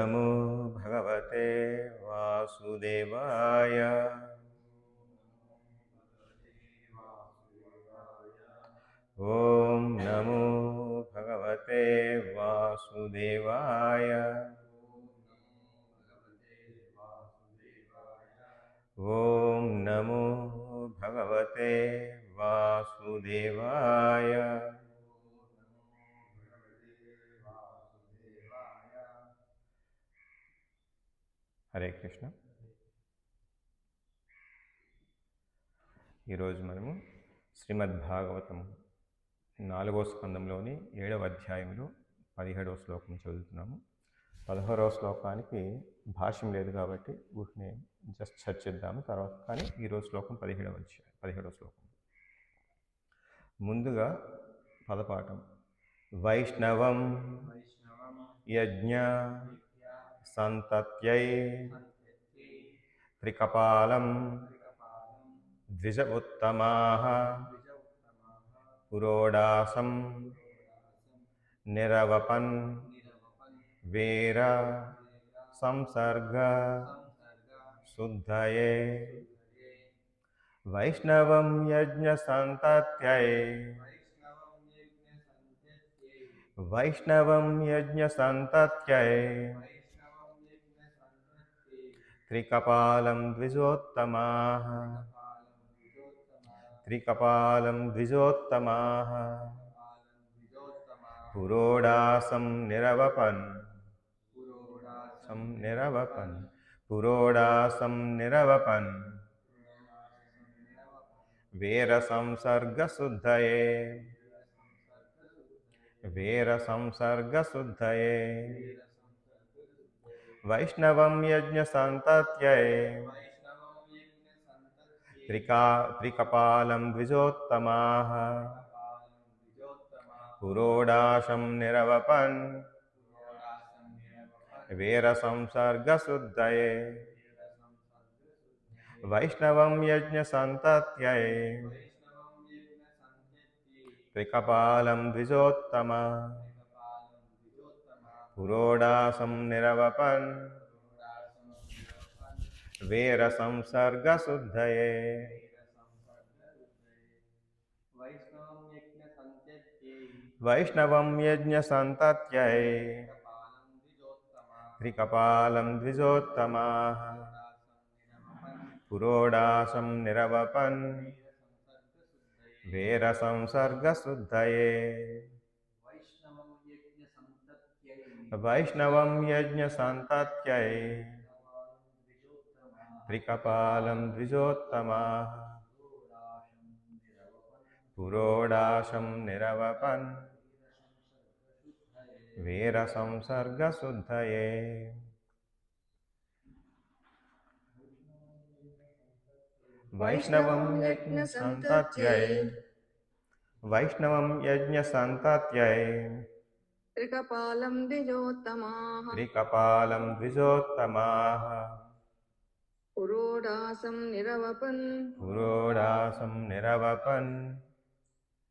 नमो भगवते वासुदेवाय। ओम नमो भगवते वासुदेवाय। ओम नमो भगवते वासुदेवाय। హరే కృష్ణ. ఈరోజు మనము శ్రీమద్భాగవతం 4వ స్కందంలోని 7వ అధ్యాయంలో 17వ శ్లోకం చదువుతున్నాము. 16వ శ్లోకానికి భాష్యం లేదు కాబట్టి వీటిని జస్ట్ చర్చిద్దాము తర్వాత. కానీ ఈరోజు శ్లోకం 17వ శ్లోకం. ముందుగా పదపాఠం. వైష్ణవం యజ్ఞ సంతత్యై త్రికపాలం ద్విజ ఉత్తమాః పురోడాసం నిరవపన్ వీర సంసర్గ శుద్ధయే. వైష్ణవం యజ్ఞ సంతత్యై వైష్ణవం యజ్ఞ సంతత్యై త్రికపాలం ద్విజోత్తమాః త్రికపాలం ద్విజోత్తమాః పురోడాసం నిరవపన్ పురోడాసం నిరవపన్ వీర సంసర్గ శుద్ధయే వీర సంసర్గ శుద్ధయే. వైష్ణవం యజ్ఞ సంతత్యై త్రికపాలం ద్విజోత్తమాః పురోడాసం నిరవపన్ వీర సంసర్గ శుద్ధయే. వైష్ణవం యజ్ఞ సంతత్యై త్రికపాలం ద్విజోత్తమః పురోడాసం నిరవపన్ వీర సంసర్గ శుద్ధయే. వైష్ణవం యజ్ఞ సంతత్యై త్రికపాలం ద్విజోత్తమాః పురోడాసం నిరవపన్ వీర సంసర్గ శుద్ధయే. వైష్ణవం యజ్ఞ సంతత్యై త్రికపాలం ద్విజోత్తమాః పురోడాసం నిరవపన్ వీర సంసర్గ శుద్ధయే. వైష్ణవం యజ్ఞ సంతత్యై వైష్ణవం యజ్ఞ సంతత్యై త్రికపాలం ద్విజోత్తమాః త్రికపాలం ద్విజోత్తమాః పురోడాసం నిరవపన్ పురోడాసం నిరవపన్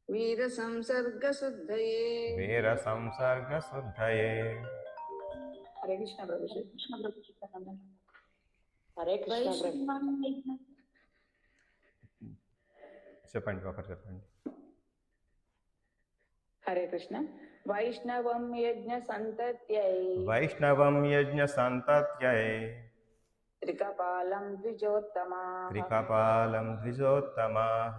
వీర సంసర్గ శుద్ధయే. వీర సంసర్గ శుద్ధయే. హరే కృష్ణ ప్రభు. హరే కృష్ణ. చెప్పండి, ఒకరు చెప్పండి. హరే కృష్ణ. వైష్ణవం యజ్ఞ సంతత్యై వైష్ణవం యజ్ఞ సంతత్యై త్రికపాలం ద్విజోత్తమాః త్రికపాలం ద్విజోత్తమాః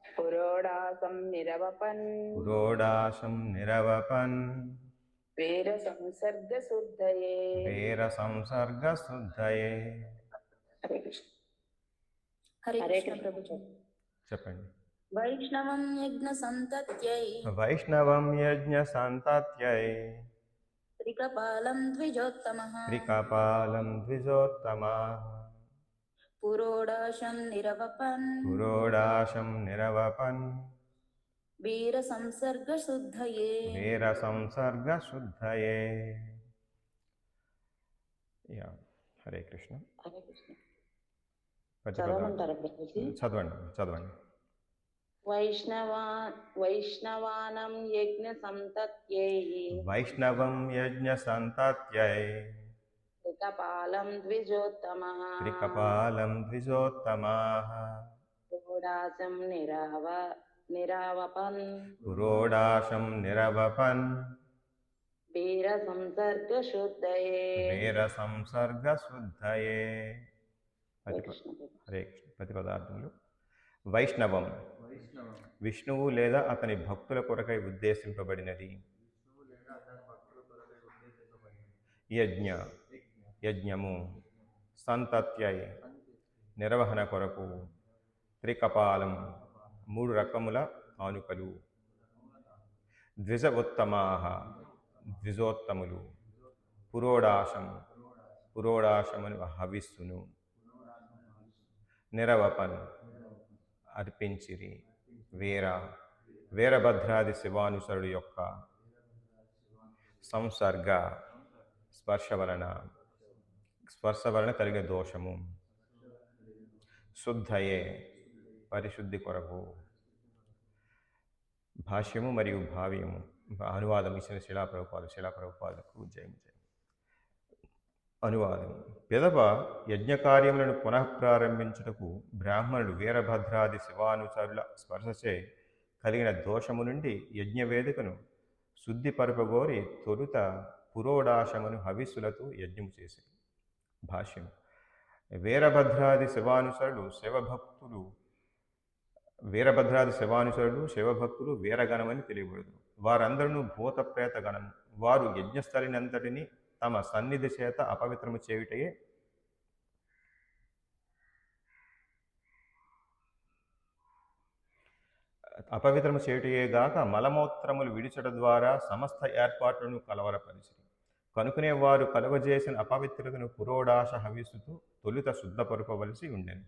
పురోడాసం నిరవపన్ పురోడాసం నిరవపన్ వీర సంసర్గ శుద్ధయే. వీర సంసర్గ శుద్ధయే. హరే కృష్ణ. హరే కృష్ణ ప్రభు. చెప్పండి. వైష్ణవం యజ్ఞ సంతత్యై వైష్ణవం యజ్ఞ సంతత్యై త్రికపాలం ద్విజోత్తమః త్రికపాలం ద్విజోత్తమాః పురోడాశం నిరవపన్ పురోడాశం నిరవపన్ వీర సంసర్గ శుద్ధయే. వీర సంసర్గ శుద్ధయే. హరే కృష్ణ. హరే కృష్ణ. చదవండి. చదవండి. వైష్ణవానం యజ్ఞ సంతత్యై వైష్ణవం యజ్ఞ సంతత్యై త్రికపాలం ద్విజోత్తమః త్రికపాలం ద్విజోత్తమాః పురోడాశం నిరావపన్ పురోడాశం నిరవపన్ వీర సంసర్గ శుద్ధయే. వీర సంసర్గ శుద్ధయే. హరే కృష్ణ ప్రభు. హరే కృష్ణ. ప్రతిపదార్థములు. వైష్ణవం విష్ణువు లేదా అతని భక్తుల కొరకై ఉద్దేశింపబడినది. యజ్ఞ యజ్ఞము. సంతత్యై నిర్వహణ కొరకు. త్రికపాలం 3 రకముల కానుకలు. ద్విజ ఉత్తమాః ద్విజోత్తములు. పురోడాశం పురోడాశమును హవిస్సును. నిరవపన్ అర్పించిరి. వీరభద్రాది శివానుసరుడు యొక్క సంసర్గ స్పర్శ వలన కలిగిన దోషము. శుద్ధయే పరిశుద్ధి కొరకు. భాష్యము మరియు భావ్యము అనువాదం ఇచ్చిన శిలాప్రభుపాదులకు జయం జయం. అనువాదం. పిదప యజ్ఞకార్యములను పునఃప్రారంభించుటకు బ్రాహ్మణుడు వీరభద్రాది శివానుచరుల స్పర్శచే కలిగిన దోషము నుండి యజ్ఞవేదికను శుద్ధిపరపగోరి తొలుత పురోడాశమును హవిస్సులతో యజ్ఞము చేసింది. భాష్యం. వీరభద్రాది శివానుచరుడు శివభక్తులు వీరగణమని తెలియబడదు. వారందరూ భూత ప్రేత గణము. వారు యజ్ఞస్థలినంతటిని తమ సన్నిధి చేత అపవిత్రము చేయుటయేగాక మలమూత్రములు విడిచట ద్వారా సమస్త ఏర్పాట్లను కలవరపరిచి కనుకనే వారు కలుగజేసిన అపవిత్రతను పురోడాశ హవిస్సుతో తొలుత శుద్ధపరుపవలసి ఉండెను.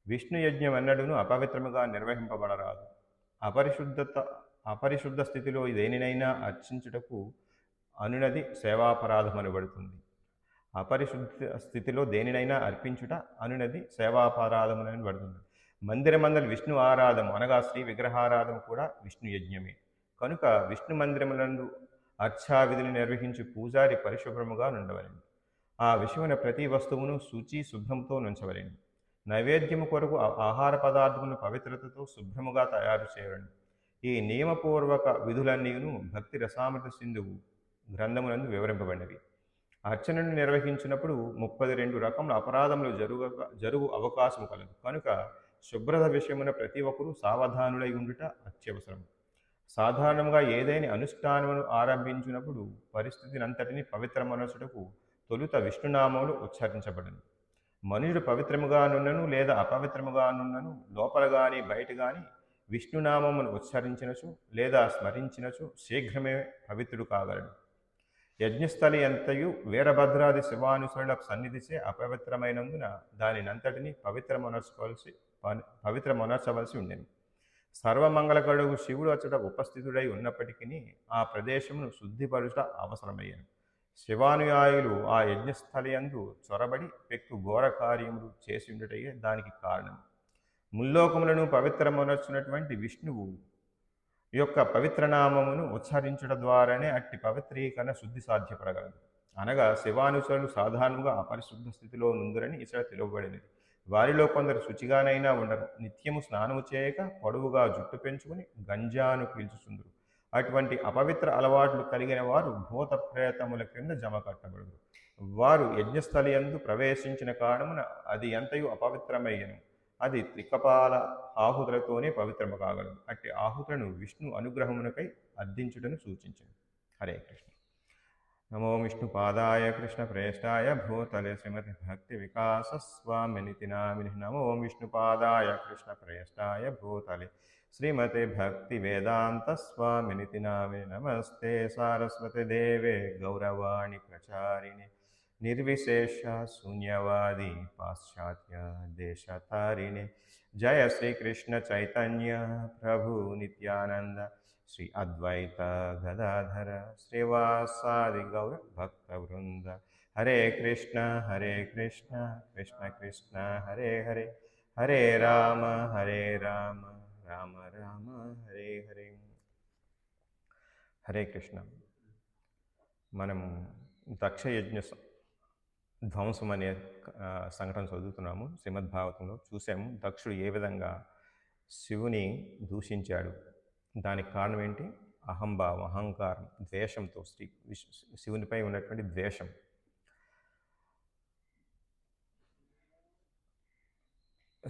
విష్ణు యజ్ఞం ఎన్నడూను అపవిత్రముగా నిర్వహింపబడరాదు. అపరిశుద్ధ స్థితిలో దేనినైనా అర్చించుటకు అనునది సేవాపరాధమనబడుతుంది. అపరిశుద్ధ స్థితిలో దేనినైనా అర్పించుట అనునది సేవాపరాధమనబడుతుంది. మందిరమందలి విష్ణు ఆరాధము అనగా శ్రీ విగ్రహారాధన కూడా విష్ణు యజ్ఞమే. కనుక విష్ణు మందిరములందు అర్చావిధిని నిర్వహించి పూజారి పరిశుభ్రముగా నుండవలెను. ఆ విషయమైన ప్రతి వస్తువును శుచి శుభ్రంతో నుంచవలెను. నైవేద్యము కొరకు ఆహార పదార్థములను పవిత్రతతో శుభ్రముగా తయారు చేయవలెను. ఈ నియమపూర్వక విధులన్నీను భక్తి రసామృత సింధువు గ్రంథమునందు వివరింపబడినవి. అర్చనను నిర్వహించినప్పుడు 32 రకముల అపరాధములు జరుగు అవకాశము కలదు. కనుక శుభ్రత విషయమున ప్రతి ఒక్కరూ సావధానులై ఉండుట అత్యవసరం. సాధారణంగా ఏదైనా అనుష్ఠానమును ఆరంభించినప్పుడు పరిస్థితినంతటిని పవిత్రమనసుటకు తొలుత విష్ణునామములు ఉచ్చరించబడును. మనుషుడు పవిత్రముగా నున్నను లేదా అపవిత్రముగా నున్నను లోపల గాని బయట గాని విష్ణునామమును ఉచ్చరించినచు లేదా స్మరించినచు శీఘ్రమే పవిత్రుడు కాగలడు. యజ్ఞస్థలి అంతయు వీరభద్రాది శివానుసరుల సన్నిధిచే అపవిత్రమైనందున దానినంతటిని పవిత్రమొనర్చవలసి ఉండెను. సర్వమంగళకరుడు శివుడు అచ్చట ఉపస్థితుడై ఉన్నప్పటికీ ఆ ప్రదేశమును శుద్ధిపరుచుట అవసరమయ్యను. శివానుయాయులు ఆ యజ్ఞస్థలియందు చొరబడి పెక్కు ఘోర కార్యములు చేసి ఉండుటయే దానికి కారణం. ముల్లోకములను పవిత్రమొనర్చున్నటువంటి విష్ణువు యొక్క పవిత్రనామమును ఉచ్చరించుట ద్వారానే అట్టి పవిత్రీకరణ శుద్ధి సాధ్యపడగలదు. అనగా శివానుచరులు సాధారణంగా అపరిశుద్ధ స్థితిలో నుందురని ఇచ్చట తెలుపబడినది. వారిలో కొందరు శుచిగానైనా ఉండరు. నిత్యము స్నానము చేయక పొడవుగా జుట్టు పెంచుకుని గంజాను పీల్చుచుందురు. అటువంటి అపవిత్ర అలవాట్లు కలిగిన వారు భూత ప్రేతముల క్రింద జమ కట్టబడుదురు. వారు యజ్ఞస్థలియందు ప్రవేశించిన కారణమున అది ఎంతయు అపవిత్రమయ్యను. అది త్రికపాల ఆహుతులతోనే పవిత్రము కాగలదు. అట్టి ఆహుతులను విష్ణు అనుగ్రహమునకై అర్థించుటను సూచించింది. హరే కృష్ణ. నమో విష్ణుపాదాయ కృష్ణ ప్రేష్టాయ భూతలే శ్రీమతి భక్తి వికాస స్వామినితి నామిని. నమో విష్ణుపాదాయ కృష్ణ ప్రేష్టాయ భూతలే శ్రీమతే భక్తి వేదాంత స్వామినితి నామిని. నమస్తే సారస్వతి దేవే గౌరవాణి ప్రచారిణి నిర్విశేష శూన్యవాది పాశ్చాత్య దేశతారిణి. జయ శ్రీకృష్ణ చైతన్య ప్రభు నిత్యానంద శ్రీ అద్వైత గదాధర శ్రీవాసాది గౌర భక్త వృంద. హరే కృష్ణ కృష్ణ కృష్ణ హరే హరే, హరే రామ రామ రామ హరే హరే. హరే కృష్ణ. మనం దక్షయజ్ఞ ధ్వంసం అనే సంఘటన చదువుతున్నాము. శ్రీమద్భాగవతంలో చూసాము దక్షుడు ఏ విధంగా శివుని దూషించాడు. దానికి కారణం ఏంటి? అహంభావం, అహంకారం, ద్వేషంతో శివునిపై ఉన్నటువంటి ద్వేషం.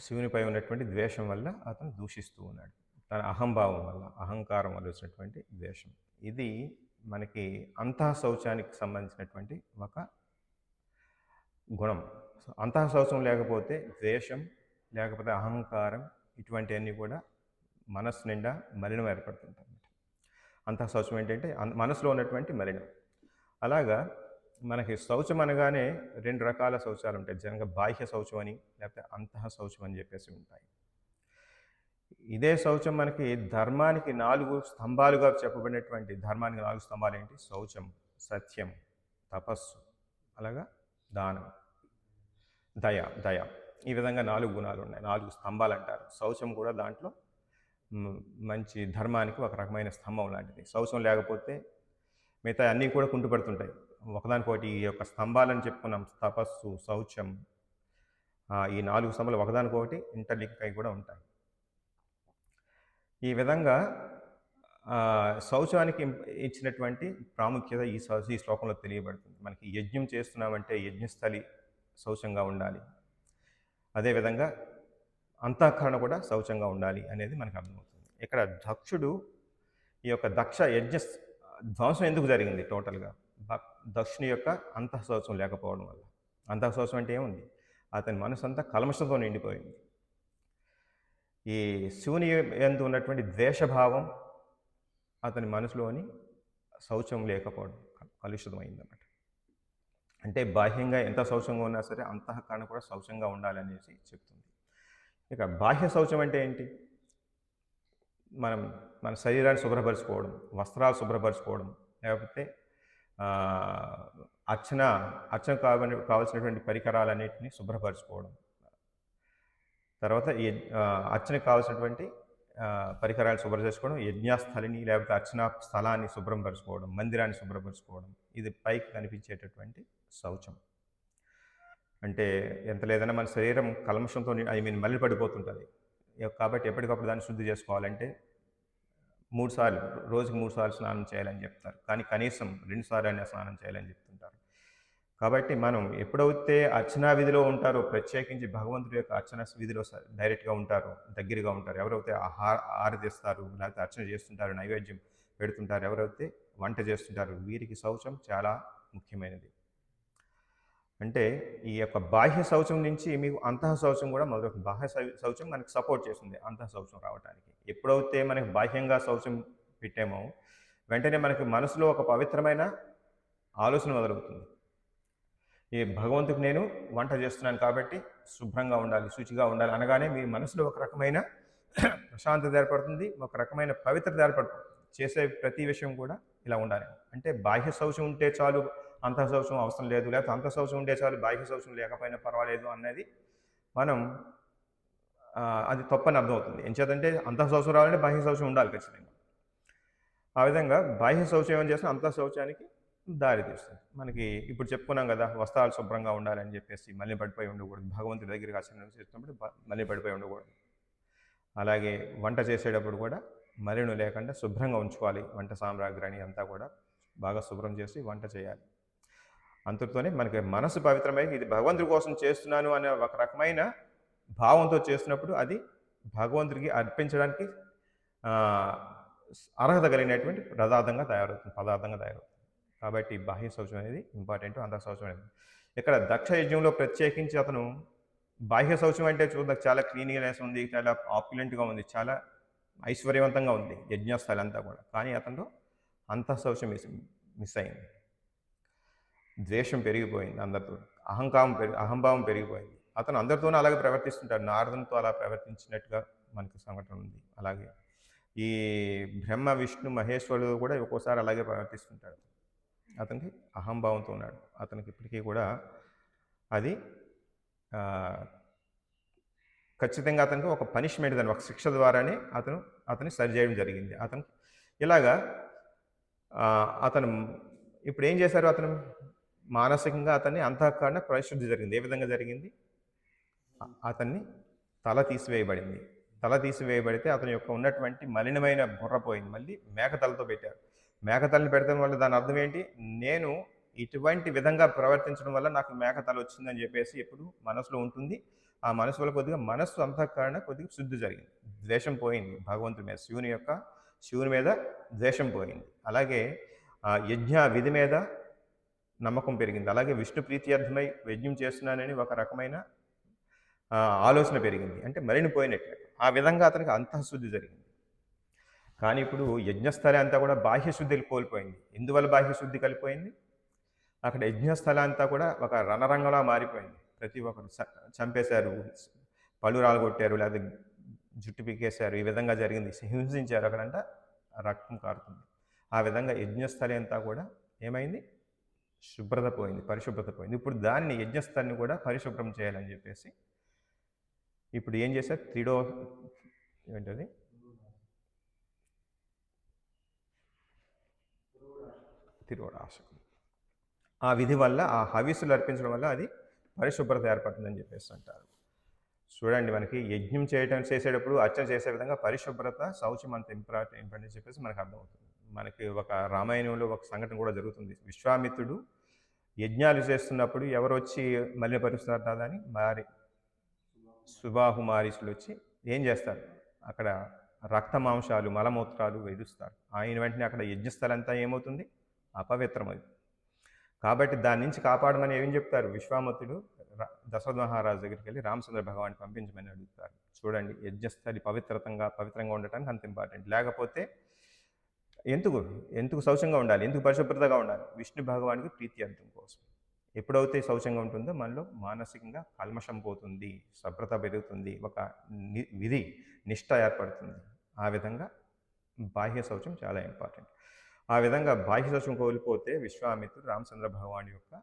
శివునిపై ఉన్నటువంటి ద్వేషం వల్ల అతను దూషిస్తూ ఉన్నాడు. తన అహంభావం వల్ల, అహంకారం వల్ల వచ్చినటువంటి ద్వేషం. ఇది మనకి అంతః శౌచానికి సంబంధించినటువంటి ఒక గుణం. అంతః శౌచం లేకపోతే ద్వేషం, లేకపోతే అహంకారం, ఇటువంటివన్నీ కూడా మనస్సు నిండా మలినం ఏర్పడుతుంటాయి. అంతః శౌచం ఏంటంటే మనసులో ఉన్నటువంటి మలినం. అలాగా మనకి శౌచం అనగానే 2 రకాల శౌచాలు ఉంటాయి. జనగా బాహ్య శౌచం అని, లేకపోతే అంతః శౌచం అని చెప్పేసి ఉంటాయి. ఇదే శౌచం మనకి ధర్మానికి 4 స్తంభాలుగా చెప్పబడినటువంటి ధర్మానికి 4 స్తంభాలు ఏంటి? శౌచం, సత్యం, తపస్సు, అలాగా దానం, దయ. ఈ విధంగా 4 గుణాలు ఉన్నాయి. 4 స్తంభాలు అంటారు. శౌచం కూడా దాంట్లో మంచి ధర్మానికి ఒక రకమైన స్తంభం లాంటిది. శౌచం లేకపోతే మిగతా అన్నీ కూడా కుంటుపడుతుంటాయి. ఒకదానికొకటి ఈ యొక్క స్తంభాలని చెప్పుకున్నాం. తపస్సు, శౌచం, ఈ 4 స్తంభాలు ఒకదానికొకటి ఇంటర్లింక్ అయి కూడా ఉంటాయి. ఈ విధంగా శౌచానికి ఇచ్చినటువంటి ప్రాముఖ్యత ఈ శ్లోకంలో తెలియబడుతుంది. మనకి యజ్ఞం చేస్తున్నామంటే యజ్ఞస్థలి శౌచంగా ఉండాలి. అదేవిధంగా అంతఃకరణ కూడా శౌచంగా ఉండాలి అనేది మనకు అర్థమవుతుంది. ఇక్కడ దక్షుడు ఈ యొక్క దక్ష యజ్ఞ ధ్వంసం ఎందుకు జరిగింది? టోటల్గా దక్షుని యొక్క అంతః శౌచం లేకపోవడం వల్ల. అంతః శౌచం అంటే ఏముంది? అతని మనసు అంతా కల్మషంతో నిండిపోయింది. ఈ శివుని యందు ఉన్నటువంటి ద్వేషభావం అతని మనసులోని శౌచం లేకపోవడం కలుషితమైందన్నమాట. అంటే బాహ్యంగా ఎంత శౌచంగా ఉన్నా సరే అంతఃకరణ కూడా శౌచంగా ఉండాలనేసి చెప్తుంది. ఇక బాహ్య శౌచం అంటే ఏంటి? మన శరీరాన్ని శుభ్రపరచుకోవడం, వస్త్రాలు శుభ్రపరచుకోవడం, లేకపోతే అర్చన కావాల్సినటువంటి పరికరాలన్నింటినీ శుభ్రపరచుకోవడం, తర్వాత అర్చనకు కావాల్సినటువంటి పరికరాలు శుభ్రం చేసుకోవడం, యజ్ఞస్థలిని లేకపోతే అర్చనా స్థలాన్ని శుభ్రపరచుకోవడం, మందిరాన్ని శుభ్రపరచుకోవడం, ఇది పైకి కనిపించేటటువంటి శౌచం. అంటే ఎంత లేదన్నా మన శరీరం కల్మషంతో మళ్ళీ పడిపోతుంటుంది. కాబట్టి ఎప్పటికప్పుడు దాన్ని శుద్ధి చేసుకోవాలంటే 3 సార్లు, రోజుకి 3 సార్లు స్నానం చేయాలని చెప్తారు. కానీ కనీసం 2 సార్లు అయినా స్నానం చేయాలని చెప్తుంటారు. కాబట్టి మనం ఎప్పుడైతే అర్చనా విధిలో ఉంటారో, ప్రత్యేకించి భగవంతుడి యొక్క అర్చన విధిలో డైరెక్ట్గా ఉంటారో, దగ్గరగా ఉంటారు, ఎవరైతే ఆరతిస్తారు, లేకపోతే అర్చన చేస్తుంటారు, నైవేద్యం పెడుతుంటారు, ఎవరైతే వంట చేస్తుంటారు, వీరికి శౌచం చాలా ముఖ్యమైనది. అంటే ఈ యొక్క బాహ్య శౌచం నుంచి మీకు అంతః శౌచం కూడా మొదలవుతుంది. బాహ్య శౌచం మనకి సపోర్ట్ చేస్తుంది అంతః శౌచం రావడానికి. ఎప్పుడైతే మనకి బాహ్యంగా శౌచం పెట్టామో వెంటనే మనకి మనసులో ఒక పవిత్రమైన ఆలోచన మొదలవుతుంది. ఈ భగవంతుడికి నేను వంట చేస్తున్నాను కాబట్టి శుభ్రంగా ఉండాలి, శుచిగా ఉండాలి అనగానే మీ మనసులో ఒక రకమైన ప్రశాంతత ఏర్పడుతుంది, ఒక రకమైన పవిత్రత ఏర్పడుతుంది. చేసే ప్రతి విషయం కూడా ఇలా ఉండాలి. అంటే బాహ్య శౌచం ఉంటే చాలు, అంతః శౌచం అవసరం లేదు, లేకపోతే అంతః శౌచం ఉంటే చాలు, బాహ్య శౌచం లేకపోయినా పర్వాలేదు అన్నది మనం అది తప్పని అర్థమవుతుంది. ఎంచేతంటే అంతః శౌచం రావాలంటే బాహ్య శౌచం ఉండాలి ఖచ్చితంగా. ఆ విధంగా బాహ్య శౌచం ఏమని చేస్తే అంతః శౌచానికి దారి తీస్తుంది. మనకి ఇప్పుడు చెప్పుకున్నాం కదా, వస్త్రాలు శుభ్రంగా ఉండాలని చెప్పేసి మళ్ళీ పడిపోయి ఉండకూడదు. భగవంతుడి దగ్గరికి ఆచరణ చేసినప్పుడు మళ్ళీ పడిపోయి ఉండకూడదు. అలాగే వంట చేసేటప్పుడు కూడా మలినం లేకుండా శుభ్రంగా ఉంచుకోవాలి. వంట సామ్రాగ్రిని అంతా కూడా బాగా శుభ్రం చేసి వంట చేయాలి. అంతటితోనే మనకి మనసు పవిత్రమై ఇది భగవంతుడి కోసం చేస్తున్నాను అనే ఒక రకమైన భావంతో చేస్తున్నప్పుడు అది భగవంతుడికి అర్పించడానికి అర్హత కలిగినటువంటి పదార్థంగా తయారవుతుంది. కాబట్టి బాహ్య శౌచం అనేది ఇంపార్టెంట్, అంతః శౌచం అనేది. ఇక్కడ దక్ష యజ్ఞంలో ప్రత్యేకించి అతను బాహ్య శౌచం అంటే చూద్దాం చాలా క్లీన్గానెస్ ఉంది, చాలా ఆప్యులెంట్గా ఉంది, చాలా ఐశ్వర్యవంతంగా ఉంది యజ్ఞస్థలి అంతా కూడా. కానీ అతనిలో అంతః శౌచం మిస్ అయింది. ద్వేషం పెరిగిపోయింది, అందరితో అహంభావం పెరిగిపోయింది. అతను అందరితోనూ అలాగే ప్రవర్తిస్తుంటాడు. నారదునితో అలా ప్రవర్తించినట్టుగా మనకు సంఘటన ఉంది. అలాగే ఈ బ్రహ్మ విష్ణు మహేశ్వరుడు కూడా ఒక్కోసారి అలాగే ప్రవర్తిస్తుంటాడు. అతనికి అహంభావంతో ఉన్నాడు. అతనికి ఇప్పటికీ కూడా అది ఖచ్చితంగా అతనికి ఒక పనిష్మెంట్ దాని ఒక శిక్ష ద్వారానే అతను సరి చేయడం జరిగింది. అతను ఇలాగా అతను ఇప్పుడు ఏం చేశారు, అతను మానసికంగా అతన్ని అంతఃకరణ పరిశుద్ధి జరిగింది. ఏ విధంగా జరిగింది? అతన్ని తల తీసివేయబడింది. తల తీసివేయబడితే అతని యొక్క ఉన్నటువంటి మలినమైన బుర్ర పోయింది. మళ్ళీ మేకతలతో పెట్టారు. మేకతలని పెట్టడం వల్ల దాని అర్థం ఏంటి? నేను ఇటువంటి విధంగా ప్రవర్తించడం వల్ల నాకు మేకతల వచ్చిందని చెప్పేసి ఎప్పుడు మనసులో ఉంటుంది. ఆ మనసు వల్ల కొద్దిగా మనస్సు అంతఃకరణ కొద్దిగా శుద్ధి జరిగింది. ద్వేషం పోయింది భగవంతుడి మీద, శివుని మీద ద్వేషం పోయింది. అలాగే యజ్ఞ విధి మీద నమ్మకం పెరిగింది. అలాగే విష్ణు ప్రీత్యర్థమై యజ్ఞం చేస్తున్నానని ఒక రకమైన ఆలోచన పెరిగింది. అంటే మలినిపోయినట్లే. ఆ విధంగా అతనికి అంతఃశుద్ధి జరిగింది. కానీ ఇప్పుడు యజ్ఞస్థలం అంతా కూడా బాహ్యశుద్ధి కోల్పోయింది. ఎందువల్ల బాహ్యశుద్ధి కలిపోయింది? అక్కడ యజ్ఞస్థలం అంతా కూడా ఒక రణరంగంలా మారిపోయింది. ప్రతి ఒక్కరు చంపేశారు, పళ్ళు రాలగొట్టారు, లేదా జుట్టు పీకేశారు. ఈ విధంగా జరిగింది. హింసించారు. అక్కడంట రక్తం కారుతుంది. ఆ విధంగా యజ్ఞస్థలి అంతా కూడా ఏమైంది? శుభ్రత పోయింది, పరిశుభ్రత పోయింది. ఇప్పుడు దాన్ని యజ్ఞస్థలిని కూడా పరిశుభ్రం చేయాలని చెప్పేసి ఇప్పుడు ఏం చేశారు? ఏంటది? తిరోడాశకం. ఆ విధి వల్ల, ఆ హవిస్సులు అర్పించడం వల్ల అది పరిశుభ్రత ఏర్పడుతుందని చెప్పేసి అంటారు. చూడండి, మనకి యజ్ఞం చేసేటప్పుడు అర్చన చేసే విధంగా పరిశుభ్రత, శౌచం అంత ఇంపార్టెంట్ అని చెప్పేసి మనకు అర్థమవుతుంది. మనకి ఒక రామాయణంలో ఒక సంఘటన కూడా జరుగుతుంది. విశ్వామిత్రుడు యజ్ఞాలు చేస్తున్నప్పుడు ఎవరు వచ్చి మలినపరుస్తున్నారు అని సుబాహు మహర్షులు వచ్చి ఏం చేస్తారు? అక్కడ రక్త మాంసాలు, మలమూత్రాలు వెడుస్తారు. ఆయన వెంటనే అక్కడ యజ్ఞస్థలం అంతా ఏమవుతుంది? అపవిత్రమైంది. కాబట్టి దాని నుంచి కాపాడమని ఏం చెప్తారు? విశ్వామిత్రుడు దశరథ మహారాజు దగ్గరికి వెళ్ళి రామచంద్ర భగవాన్ని పంపించమని అడుగుతారు. చూడండి, యజ్ఞస్థలి పవిత్రంగా ఉండటానికి అంత ఇంపార్టెంట్. లేకపోతే ఎందుకు శౌచంగా ఉండాలి? ఎందుకు పరిశుభ్రతగా ఉండాలి? విష్ణు భగవానికి ప్రీత్యర్థం కోసం. ఎప్పుడైతే శౌచంగా ఉంటుందో మనలో మానసికంగా కల్మషం పోతుంది, శుభ్రత పెరుగుతుంది, ఒక విధి నిష్ఠ ఏర్పడుతుంది. ఆ విధంగా బాహ్య శౌచం చాలా ఇంపార్టెంట్. ఆ విధంగా బాహ్య శౌచం కోల్పోతే విశ్వామిత్రుడు రామచంద్ర భగవాన్ యొక్క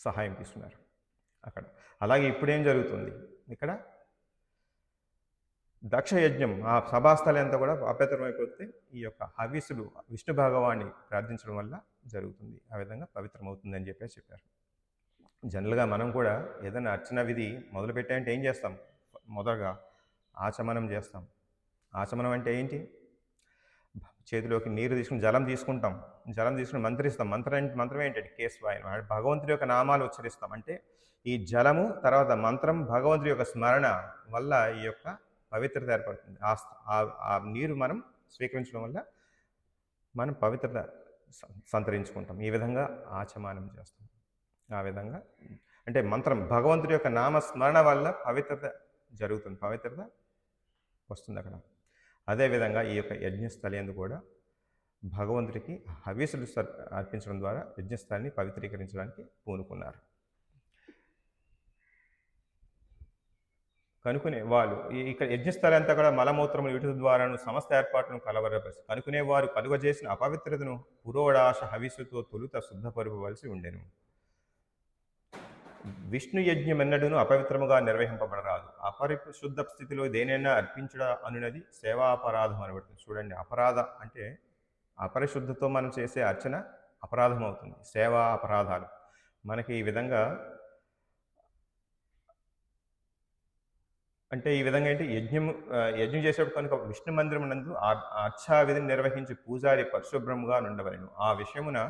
సహాయం తీసుకున్నారు అక్కడ. అలాగే ఇప్పుడేం జరుగుతుంది? ఇక్కడ దక్ష యజ్ఞం, ఆ సభాస్థలం అంతా కూడా అపవిత్రమైపోతే ఈ యొక్క హవిస్సులు విష్ణు భగవాన్ని ప్రార్థించడం వల్ల జరుగుతుంది. ఆ విధంగా పవిత్రమవుతుంది అని చెప్పేసి చెప్పారు. జనరల్గా మనం కూడా ఏదైనా అర్చన విధి మొదలుపెట్టామంటే ఏం చేస్తాం? మొదటగా ఆచమనం చేస్తాం. ఆచమనం అంటే ఏంటి? చేతిలోకి నీరు తీసుకుని జలం తీసుకుంటాం. జలం తీసుకుని మంత్రిస్తాం. మంత్రం ఏంటంటే కేశవాయనం. భగవంతుడి యొక్క నామాలు ఉచ్చరిస్తాం. అంటే ఈ జలము తర్వాత మంత్రం, భగవంతుడి యొక్క స్మరణ వల్ల ఈ యొక్క పవిత్రత ఏర్పడుతుంది. ఆ నీరు మనం స్వీకరించడం వల్ల మనం పవిత్రత సంతరించుకుంటాం. ఈ విధంగా ఆచమానం చేస్తాం. ఆ విధంగా అంటే మంత్రం, భగవంతుడి యొక్క నామస్మరణ వల్ల పవిత్రత జరుగుతుంది, పవిత్రత వస్తుంది అక్కడ. అదేవిధంగా ఈ యొక్క యజ్ఞస్థలి కూడా భగవంతుడికి హవిస్సులు అర్పించడం ద్వారా యజ్ఞస్థలిని పవిత్రీకరించడానికి పూనుకున్నారు. కనుకునే వాళ్ళు ఇక్కడ యజ్ఞస్థలి అంతా కూడా మలమూత్రములు వీటి ద్వారాను సమస్త ఏర్పాట్లను కలవరపరిచి కనుకునేవారు కలుగజేసిన అపవిత్రతను పురోడాశ హవిస్సుతో తొలుత శుద్ధపరపవలసి ఉండెను. విష్ణు యజ్ఞం ఎన్నడూను అపవిత్రముగా నిర్వహింపబడరాదు. అపరిశుద్ధ స్థితిలో దేనైనా అర్పించడం అనున్నది సేవాపరాధం అనబడుతుంది. చూడండి, అపరాధ అంటే అపరిశుద్ధతో మనం చేసే అర్చన అపరాధం అవుతుంది. సేవా అపరాధాలు మనకి ఈ విధంగా అంటే ఈ విధంగా ఏంటి? యజ్ఞం చేసేటప్పుడు కనుక విష్ణు మందిరం నందు అర్చా విధిని నిర్వహించి పూజారి పరిశుభ్రముగా నుండవలెను. ఆ విషయమున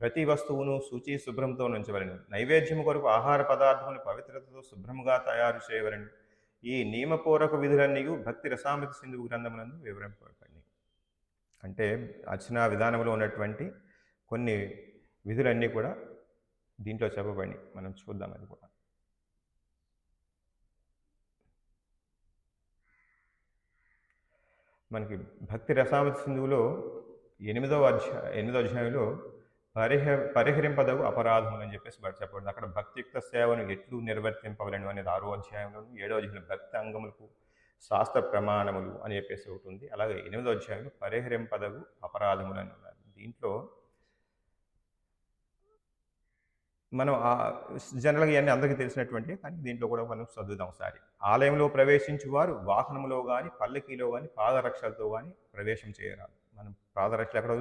ప్రతి వస్తువును శుచి శుభ్రంతో ఉంచవలెను. నైవేద్యము కొరకు ఆహార పదార్థమును పవిత్రతతో శుభ్రముగా తయారు చేయవలెను. ఈ నియమపూర్వక విధులన్నీ భక్తి రసామృత సింధువు గ్రంథమునందు వివరింపబడినాయి. అంటే అర్చనా విధానంలో ఉన్నటువంటి కొన్ని విధులన్నీ కూడా దీంట్లో చెప్పబడినాయి. మనం చూద్దాం అది కూడా. మనకి భక్తి రసామృత సింధువులో 8వ అధ్యాయంలో పరిహరింపదగు అపరాధములు అని చెప్పేసి చెప్పబడింది. అక్కడ భక్తియుక్త సేవను ఎట్లు నిర్వర్తింపవలను అనేది 6వ అధ్యాయంలో, 7వ అధ్యాయంలో భక్తి అంగములకు శాస్త్ర ప్రమాణములు అని చెప్పేసి ఒకటి ఉంది. అలాగే 8వ అధ్యాయంలో పరిహరింపదగు అపరాధములు అని ఉన్నారు. దీంట్లో మనం జనరల్గా ఇవన్నీ అందరికీ తెలిసినటువంటి, కానీ దీంట్లో కూడా మనం చదువుదాం ఒకసారి. ఆలయంలో ప్రవేశించు వారు వాహనంలో కానీ పల్లకీలో కానీ పాదరక్షలతో కానీ ప్రవేశం చేయరాదు. మనం పాదరక్షలు ఎక్కడ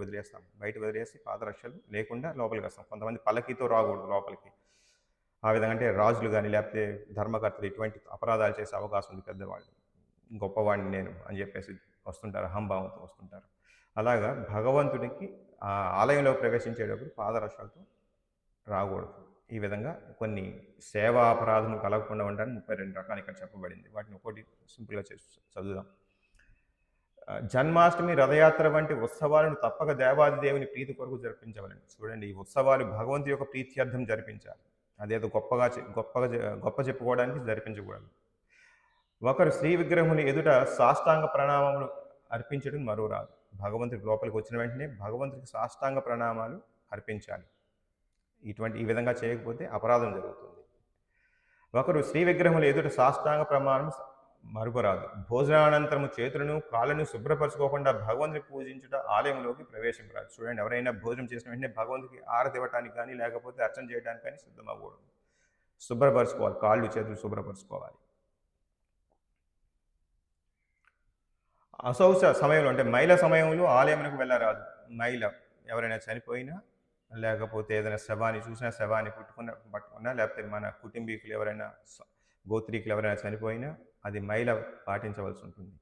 వదిలేస్తాం, బయట వదిలేసి పాదరక్షలు లేకుండా లోపలికి వస్తాం. కొంతమంది పల్లకీతో రాకూడదు లోపలికి. ఆ విధంగా అంటే రాజులు కానీ లేకపోతే ధర్మకర్తలు ఇటువంటి అపరాధాలు చేసే అవకాశం ఉంది. పెద్దవాళ్ళు గొప్పవాడిని నేను అని చెప్పేసి వస్తుంటారు, అహంభావంతో వస్తుంటారు. అలాగా భగవంతుడికి ఆ ఆలయంలో ప్రవేశించేటప్పుడు పాదరక్షలతో రాకూడదు. ఈ విధంగా కొన్ని సేవా అపరాధం కలగకుండా ఉండడానికి 32 రకాలు ఇక్కడ చెప్పబడింది. వాటిని ఒకటి సింపుల్గా చేసి చదువుదాం. జన్మాష్టమి, రథయాత్ర వంటి ఉత్సవాలను తప్పక దేవాది దేవుని ప్రీతి కొరకు జరిపించవలని. చూడండి, ఈ ఉత్సవాలు భగవంతు యొక్క ప్రీత్యర్థం జరిపించాలి. అదేదో గొప్ప చెప్పుకోవడానికి జరిపించకూడదు. ఒకరు శ్రీ విగ్రహముని ఎదుట సాష్టాంగ ప్రణామములు అర్పించడం మరో రాదు. భగవంతుడి లోపలికి వచ్చిన వెంటనే భగవంతుడికి సాష్టాంగ ప్రణామాలు అర్పించాలి. ఈ విధంగా చేయకపోతే అపరాధం జరుగుతుంది. ఒకరు శ్రీ విగ్రహముల ఎదుట సాష్టాంగ ప్రమాణం మరుపరాదు. భోజనానంతరము చేతులను కాళ్ళను శుభ్రపరచుకోకుండా భగవంతుని పూజించుట ఆలయంలోకి ప్రవేశింపరాదు. చూడండి, ఎవరైనా భోజనం చేసిన వెంటనే భగవంతుడికి ఆరతి ఇవ్వటానికి కానీ లేకపోతే అర్చన చేయడానికి కానీ సిద్ధమవ్వకూడదు. శుభ్రపరచుకోవాలి, కాళ్ళు చేతులు శుభ్రపరచుకోవాలి. అశౌచ సమయంలో అంటే మైల సమయంలో ఆలయంలోకి వెళ్ళరాదు. మైల ఎవరైనా చనిపోయినా లేకపోతే ఏదైనా శవాన్ని చూసినా, శవాన్ని పట్టుకున్నా లేకపోతే మన కుటుంబీకులు ఎవరైనా గోత్రీకులు ఎవరైనా చనిపోయినా అది మైల పాటించవలసి ఉంటుంది.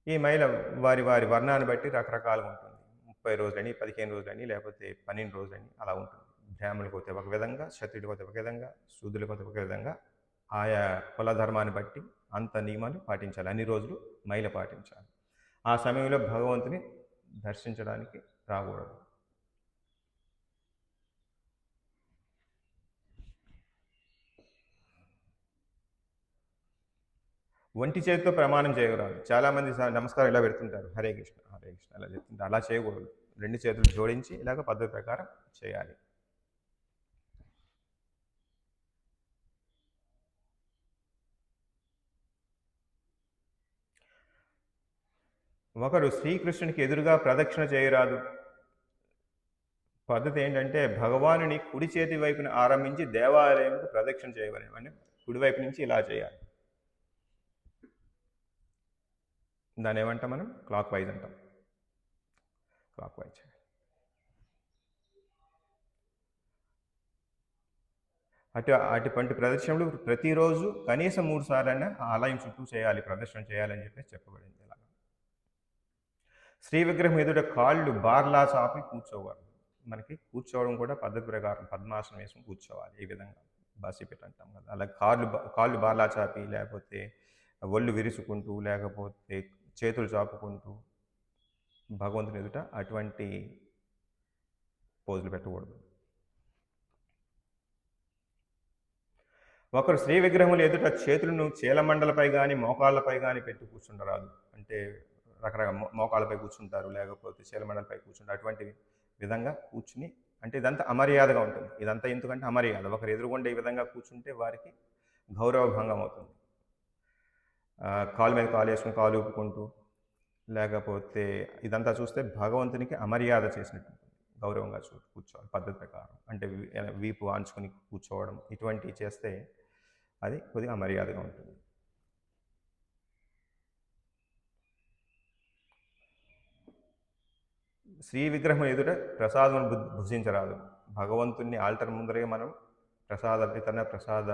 ఈ మైల వారి వారి వర్ణాన్ని బట్టి రకరకాలుగా ఉంటుంది. 30 రోజులని, 15 రోజులని, లేకపోతే 12 రోజులని అలా ఉంటుంది. బ్రాహ్మణులకు అయితే ఒక విధంగా, క్షత్రియులకు అయితే ఒక విధంగా, శూద్రులకు అయితే ఒక విధంగా, ఆయా కుల ధర్మాన్ని బట్టి అంత నియమాలు పాటించాలి. అన్ని రోజులు మైల పాటించాలి. ఆ సమయంలో భగవంతుని దర్శించడానికి రాకూడదు. ఒంటి చేతితో ప్రమాణం చేయరాదు. చాలామంది నమస్కారం ఇలా పెడుతుంటారు, హరే కృష్ణ హరే కృష్ణ అలా చెప్తుంటారు. అలా చేయకూడదు. 2 చేతులు జోడించి ఇలాగ పద్ధతి ప్రకారం చేయాలి. ఒకరు శ్రీకృష్ణునికి ఎదురుగా ప్రదక్షిణ చేయరాదు. పద్ధతి ఏంటంటే భగవానుని కుడి చేతి వైపున ఆరంభించి దేవాలయంకు ప్రదక్షిణ చేయవలెను. అంటే కుడివైపు నుంచి ఇలా చేయాలి. దాన్ని ఏమంటాం మనం? క్లాక్ వైజ్ అంటాం. క్లాక్ వైజ్ చేయాలి. అటువంటి ప్రదక్షిణలు ప్రతిరోజు కనీసం 3 సార్లైనా ఆలయం చుట్టూ చేయాలి, ప్రదక్షిణ చేయాలని చెప్పేసి చెప్పబడింది. ఇలాగా శ్రీ విగ్రహం ఎదుట కాళ్ళు బార్లా చాపి కూర్చోవాలి. మనకి కూర్చోవడం కూడా పద్ధతి ప్రకారం పద్మాసనం వేసుకుని కూర్చోవాలి. ఈ విధంగా బాసిపెట్టి అంటాం కదా, అలా కాళ్ళు బార్లా చాపి లేకపోతే ఒళ్ళు విరుచుకుంటూ లేకపోతే చేతులు చాపుకుంటూ భగవంతుని ఎదుట అటువంటి పోజులు పెట్టకూడదు. ఒకరు శ్రీ విగ్రహములు ఎదుట చేతులను చీలమండలపై కానీ మోకాళ్ళపై కానీ పెట్టి కూర్చుండరాదు. అంటే రకరకాల మోకాళ్ళపై కూర్చుంటారు, లేకపోతే చీలమండలపై కూర్చుంటారు. అటువంటి విధంగా కూర్చుని అంటే ఇదంతా అమర్యాదగా ఉంటుంది. ఇదంతా ఎందుకంటే అమర్యాద. ఒకరు ఎదురుగుండే ఈ విధంగా కూర్చుంటే వారికి గౌరవభంగం అవుతుంది. కాలు మీద కాలు వేసుకుని కాలు ఊపుకుంటూ లేకపోతే ఇదంతా చూస్తే భగవంతునికి అమర్యాద చేసినట్టు. గౌరవంగా కూర్చోవాలి పద్ధతి ప్రకారం. అంటే వీపు ఆంచుకొని కూర్చోవడం ఇటువంటివి చేస్తే అది కొద్దిగా అమర్యాదగా ఉంటుంది. శ్రీ విగ్రహం ఎదుట ప్రసాదం భుజించరాదు. భగవంతుని ఆల్టర్ ముందరే మనం ప్రసాద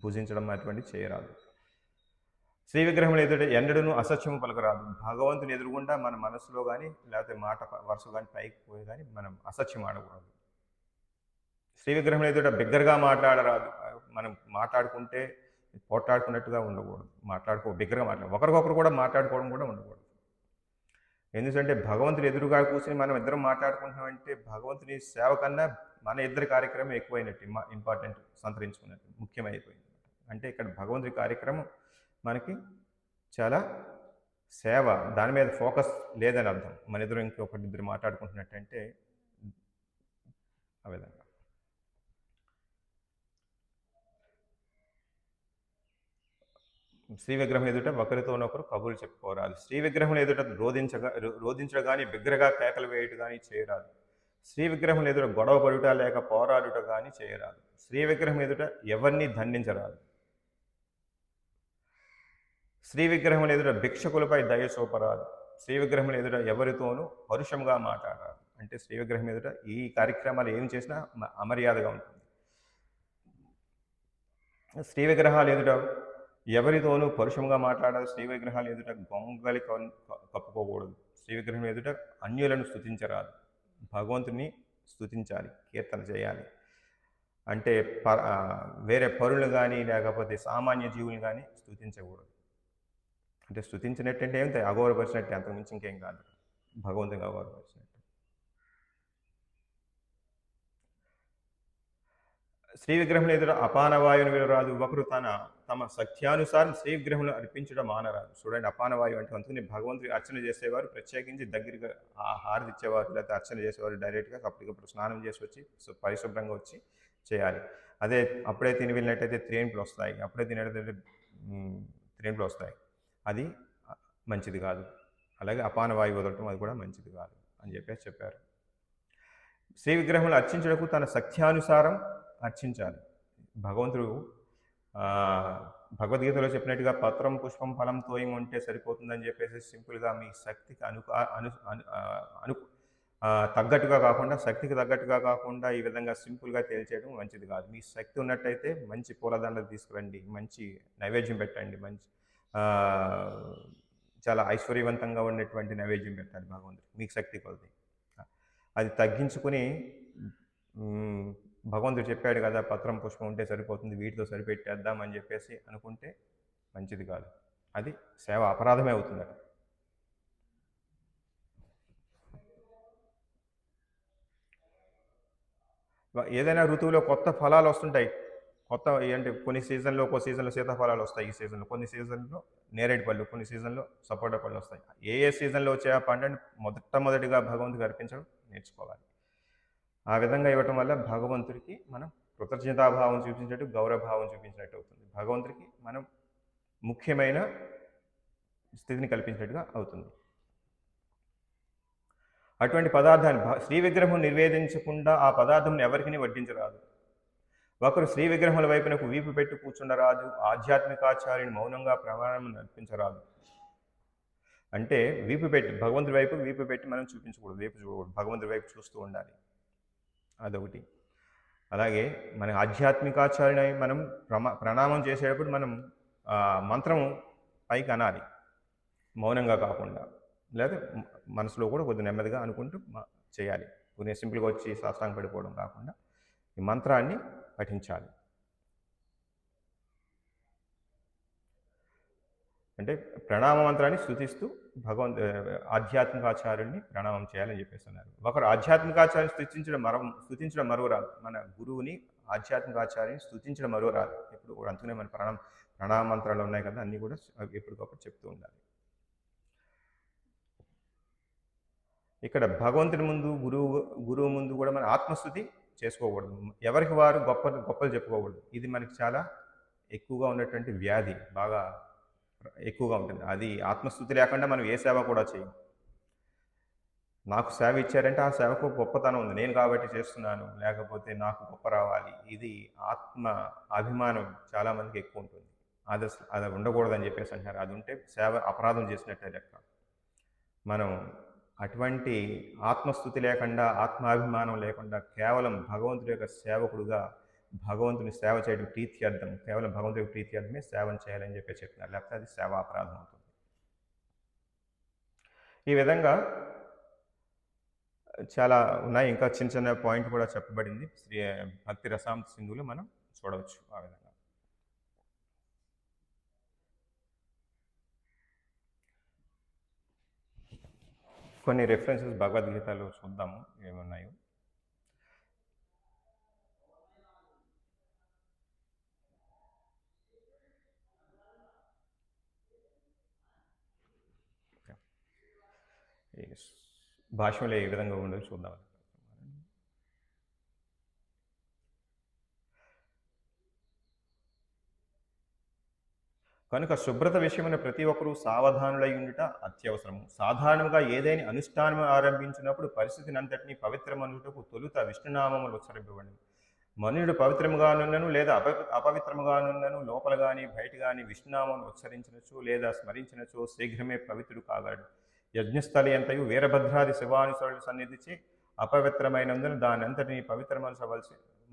భుజించడం అటువంటివి చేయరాదు. శ్రీ విగ్రహం ఎదుట ఎన్నడూ అసత్యము పలకరాదు. భగవంతుని ఎదురుగుండా మన మనసులో కానీ లేకపోతే మాట వరుస కానీ పైకి పోయి కానీ మనం అసత్యం ఆడకూడదు. శ్రీ విగ్రహం ఎదుట బిగ్గరగా మాట్లాడరాదు. మనం మాట్లాడుకుంటే పోట్లాడుకున్నట్టుగా ఉండకూడదు. బిగ్గరగా ఒకరికొకరు కూడా మాట్లాడుకోవడం కూడా ఉండకూడదు. ఎందుకంటే భగవంతుని ఎదురుగా కూర్చొని మనం ఇద్దరం మాట్లాడుకుంటున్నామంటే భగవంతుని సేవ కన్నా మన ఇద్దరి కార్యక్రమం ఎక్కువైనట్టు, ఇంపార్టెంట్ సంతరించుకున్నట్టు, ముఖ్యమైపోయింది. అంటే ఇక్కడ భగవంతుడి కార్యక్రమం మనకి చాలా సేవ, దాని మీద ఫోకస్ లేదని అర్థం. మన ఇద్దరు ఇంకొకరిద్దరు మాట్లాడుకుంటున్నట్టంటే ఆ విధంగా. శ్రీ విగ్రహం ఎదుట ఒకరితోనొకరు కబుర్లు చెప్పుకోరాదు. శ్రీ విగ్రహం ఎదుట రోధించడం కానీ బిగ్గరగా కేకలు వేయటం కానీ చేయరాదు. శ్రీ విగ్రహం ఎదుట గొడవ పడుట లేక పోరాడుట కానీ చేయరాదు. శ్రీ విగ్రహం ఎదుట ఎవరిని దండించరాదు. శ్రీ విగ్రహం ఎదుట భిక్షకులపై దయ చూపరాదు. శ్రీ విగ్రహం ఎదుట ఎవరితోనూ పరుషంగా మాట్లాడరాదు. అంటే శ్రీ విగ్రహం ఎదుట ఈ కార్యక్రమాలు ఏం చేసినా అమర్యాదగా ఉంటుంది. శ్రీ విగ్రహాలు ఎదుట ఎవరితోనూ పరుషంగా మాట్లాడాలి. శ్రీ విగ్రహాల ఎదుట గొంగలి కప్పుకోకూడదు. శ్రీ విగ్రహం ఎదుట అన్యులను స్తుతించరాదు. భగవంతుని స్తుతించాలి, కీర్తన చేయాలి. అంటే వేరే పరులు కానీ లేకపోతే సామాన్య జీవులు కానీ స్తుతించకూడదు. అంటే స్తుతించినట్టంటే ఏం అగౌరవపరిచినట్టే, అంతకుమించి ఇంకేం కాదు. భగవంతుని అగౌరవపరిచినట్టు. శ్రీ విగ్రహం ఎదుట అపానవాయువుని వినరాదు. ఒకరు తమ సఖ్యానుసారం శ్రీ విగ్రహంలో అర్పించడం మానరాదు. చూడండి, అపానవాయువు అంటే అందుకని భగవంతుడి అర్చన చేసేవారు ప్రత్యేకించి దగ్గరగా హారతి ఇచ్చేవారు, లేకపోతే అర్చన చేసేవారు డైరెక్ట్గా అప్పటికప్పుడు స్నానం చేసి వచ్చి పరిశుభ్రంగా వచ్చి చేయాలి. అదే అప్పుడే తిని వెళ్ళినట్టయితే త్రేణులు వస్తాయి, అప్పుడే తినేటైతే త్రేణులు వస్తాయి. అది మంచిది కాదు. అలాగే అపానవాయువు వదలటం అది కూడా మంచిది కాదు అని చెప్పేసి చెప్పారు. శ్రీ విగ్రహంలో అర్చించడకు తన సఖ్యానుసారం అర్చించాలి. భగవంతుడు భగవద్గీతలో చెప్పినట్టుగా పత్రం పుష్పం ఫలం తోయం ఉంటే సరిపోతుందని చెప్పేసి సింపుల్గా మీ శక్తికి తగ్గట్టుగా కాకుండా, శక్తికి తగ్గట్టుగా కాకుండా ఈ విధంగా సింపుల్గా తేల్చేయడం మంచిది కాదు. మీ శక్తి ఉన్నట్టయితే మంచి పూలదండలు తీసుకురండి, మంచి నైవేద్యం పెట్టండి, మంచి చాలా ఐశ్వర్యవంతంగా ఉన్నటువంటి నైవేద్యం పెట్టాలి భగవంతుడికి మీకు శక్తి కొలది. అది తగ్గించుకుని భగవంతుడు చెప్పాడు కదా పత్రం పుష్పం ఉంటే సరిపోతుంది, వీటితో సరిపెట్టేద్దాం అని చెప్పేసి అనుకుంటే మంచిది కాదు. అది సేవ అపరాధమే అవుతుందట. ఏదైనా ఋతువులో కొత్త ఫలాలు వస్తుంటాయి. కొత్త అంటే కొన్ని సీజన్లో ఒక్కో సీజన్లో సీతాఫలాలు వస్తాయి, ఈ సీజన్లో కొన్ని సీజన్లో నేరేడు పళ్ళు, కొన్ని సీజన్లో సపోటా పళ్ళు వస్తాయి. ఏ సీజన్లో వచ్చే ఆ పంటని మొదటిగా భగవంతుడికి అర్పించడం నేర్చుకోవాలి. ఆ విధంగా ఇవ్వటం వల్ల భగవంతుడికి మనం కృతజ్ఞతాభావం చూపించినట్టు, గౌరవభావం చూపించినట్టు అవుతుంది. భగవంతుడికి మనం ముఖ్యమైన స్థితిని కల్పించినట్టుగా అవుతుంది. అటువంటి పదార్థాన్ని శ్రీ విగ్రహం నివేదించకుండా ఆ పదార్థం ఎవరికి వడ్డించరాదు. ఒకరు శ్రీ విగ్రహముల వైపునకు వీపు పెట్టి కూర్చుండరాదు. ఆధ్యాత్మికాచార్యుని మౌనంగా ప్రమాణం నడిపించరాదు. అంటే వీపు పెట్టి భగవంతుడి వైపు వీపు పెట్టి మనం చూపించకూడదు, వైపు చూడకూడదు, భగవంతుడి వైపు చూస్తూ ఉండాలి. అదొకటి. అలాగే మన ఆధ్యాత్మికాచార్యుని మనం ప్రణామం చేసేటప్పుడు మనం మంత్రం పైకి అనాలి, మౌనంగా కాకుండా, లేదా మనసులో కూడా కొద్దిగా నెమ్మదిగా అనుకుంటూ చేయాలి. కొద్దిగా సింపుల్గా వచ్చి సాష్టాంగ పడిపోవడం కాకుండా ఈ మంత్రాన్ని పఠించాలి. అంటే ప్రణామ మంత్రాన్ని స్తుతిస్తూ ఆధ్యాత్మికాచార్యుడిని ప్రణామం చేయాలని చెప్పేస్తున్నారు. ఒకరు ఆధ్యాత్మికాచార్యుని స్తుతించడం మరువరాదు. మన గురువుని ఆధ్యాత్మికాచార్యుని స్తుతించడం మరువరాదు. ఎప్పుడు కూడా అందుకనే మన ప్రణామ మంత్రాలు ఉన్నాయి కదా, అన్నీ కూడా ఎప్పటికప్పుడు చెప్తూ ఉండాలి. ఇక్కడ భగవంతుని ముందు గురువు ముందు కూడా మన ఆత్మస్థుతి చేసుకోకూడదు. ఎవరికి వారు గొప్పలు చెప్పుకోకూడదు. ఇది మనకి చాలా ఎక్కువగా ఉన్నటువంటి వ్యాధి, బాగా ఎక్కువగా ఉంటుంది. అది ఆత్మస్థుతి లేకుండా మనం ఏ సేవ కూడా చేయం. నాకు సేవ ఇచ్చారంటే ఆ సేవకు గొప్పతనం ఉంది, నేను కాబట్టి చేస్తున్నాను, లేకపోతే నాకు గొప్ప రావాలి. ఇది ఆత్మ అభిమానం చాలామందికి ఎక్కువ ఉంటుంది. అది ఉండకూడదని చెప్పేసి అంటారు. అది ఉంటే సేవ అపరాధం చేసినట్టే లెక్క. మనం అటువంటి ఆత్మస్థుతి లేకుండా, ఆత్మాభిమానం లేకుండా కేవలం భగవంతుడి యొక్క సేవకుడుగా భగవంతుని సేవ చేయడం ప్రీత్యర్థం, కేవలం భగవంతుడి ప్రీత్యర్థమే సేవను చేయాలని చెప్పి చెప్తున్నారు. లేకపోతే అది సేవ అపరాధం అవుతుంది. ఈ విధంగా చాలా ఉన్నాయి. ఇంకా చిన్న చిన్న పాయింట్ కూడా చెప్పబడింది శ్రీ భక్తి రసామృత సింధువులో మనం చూడవచ్చు. ఆ విధంగా కొన్ని రెఫరెన్సెస్ భగవద్గీతలో చూద్దాము ఏమున్నాయో. భాష్యంలో ఏ విధంగా ఉండదు చూద్దాం. కనుక శుభ్రత విషయమైన ప్రతి ఒక్కరూ సావధానులై ఉండుట అత్యవసరము. సాధారణంగా ఏదైనా అనుష్ఠానం ఆరంభించినప్పుడు పరిస్థితిని అంతటినీ పవిత్రమనుటకు తొలుత విష్ణునామములు ఉచ్చరింపబడి మనుడు పవిత్రముగానున్నను లేదా అపవిత్రముగానున్నను లోపల గాని బయట గాని విష్ణునామం ఉచ్చరించినచో లేదా స్మరించినచో శీఘ్రమే పవిత్రుడు కాగలడు. యజ్ఞస్థలి అంతయు వీరభద్రాది శివానుసరుల సన్నిధిచే అపవిత్రమైనందున దాని అంతటిని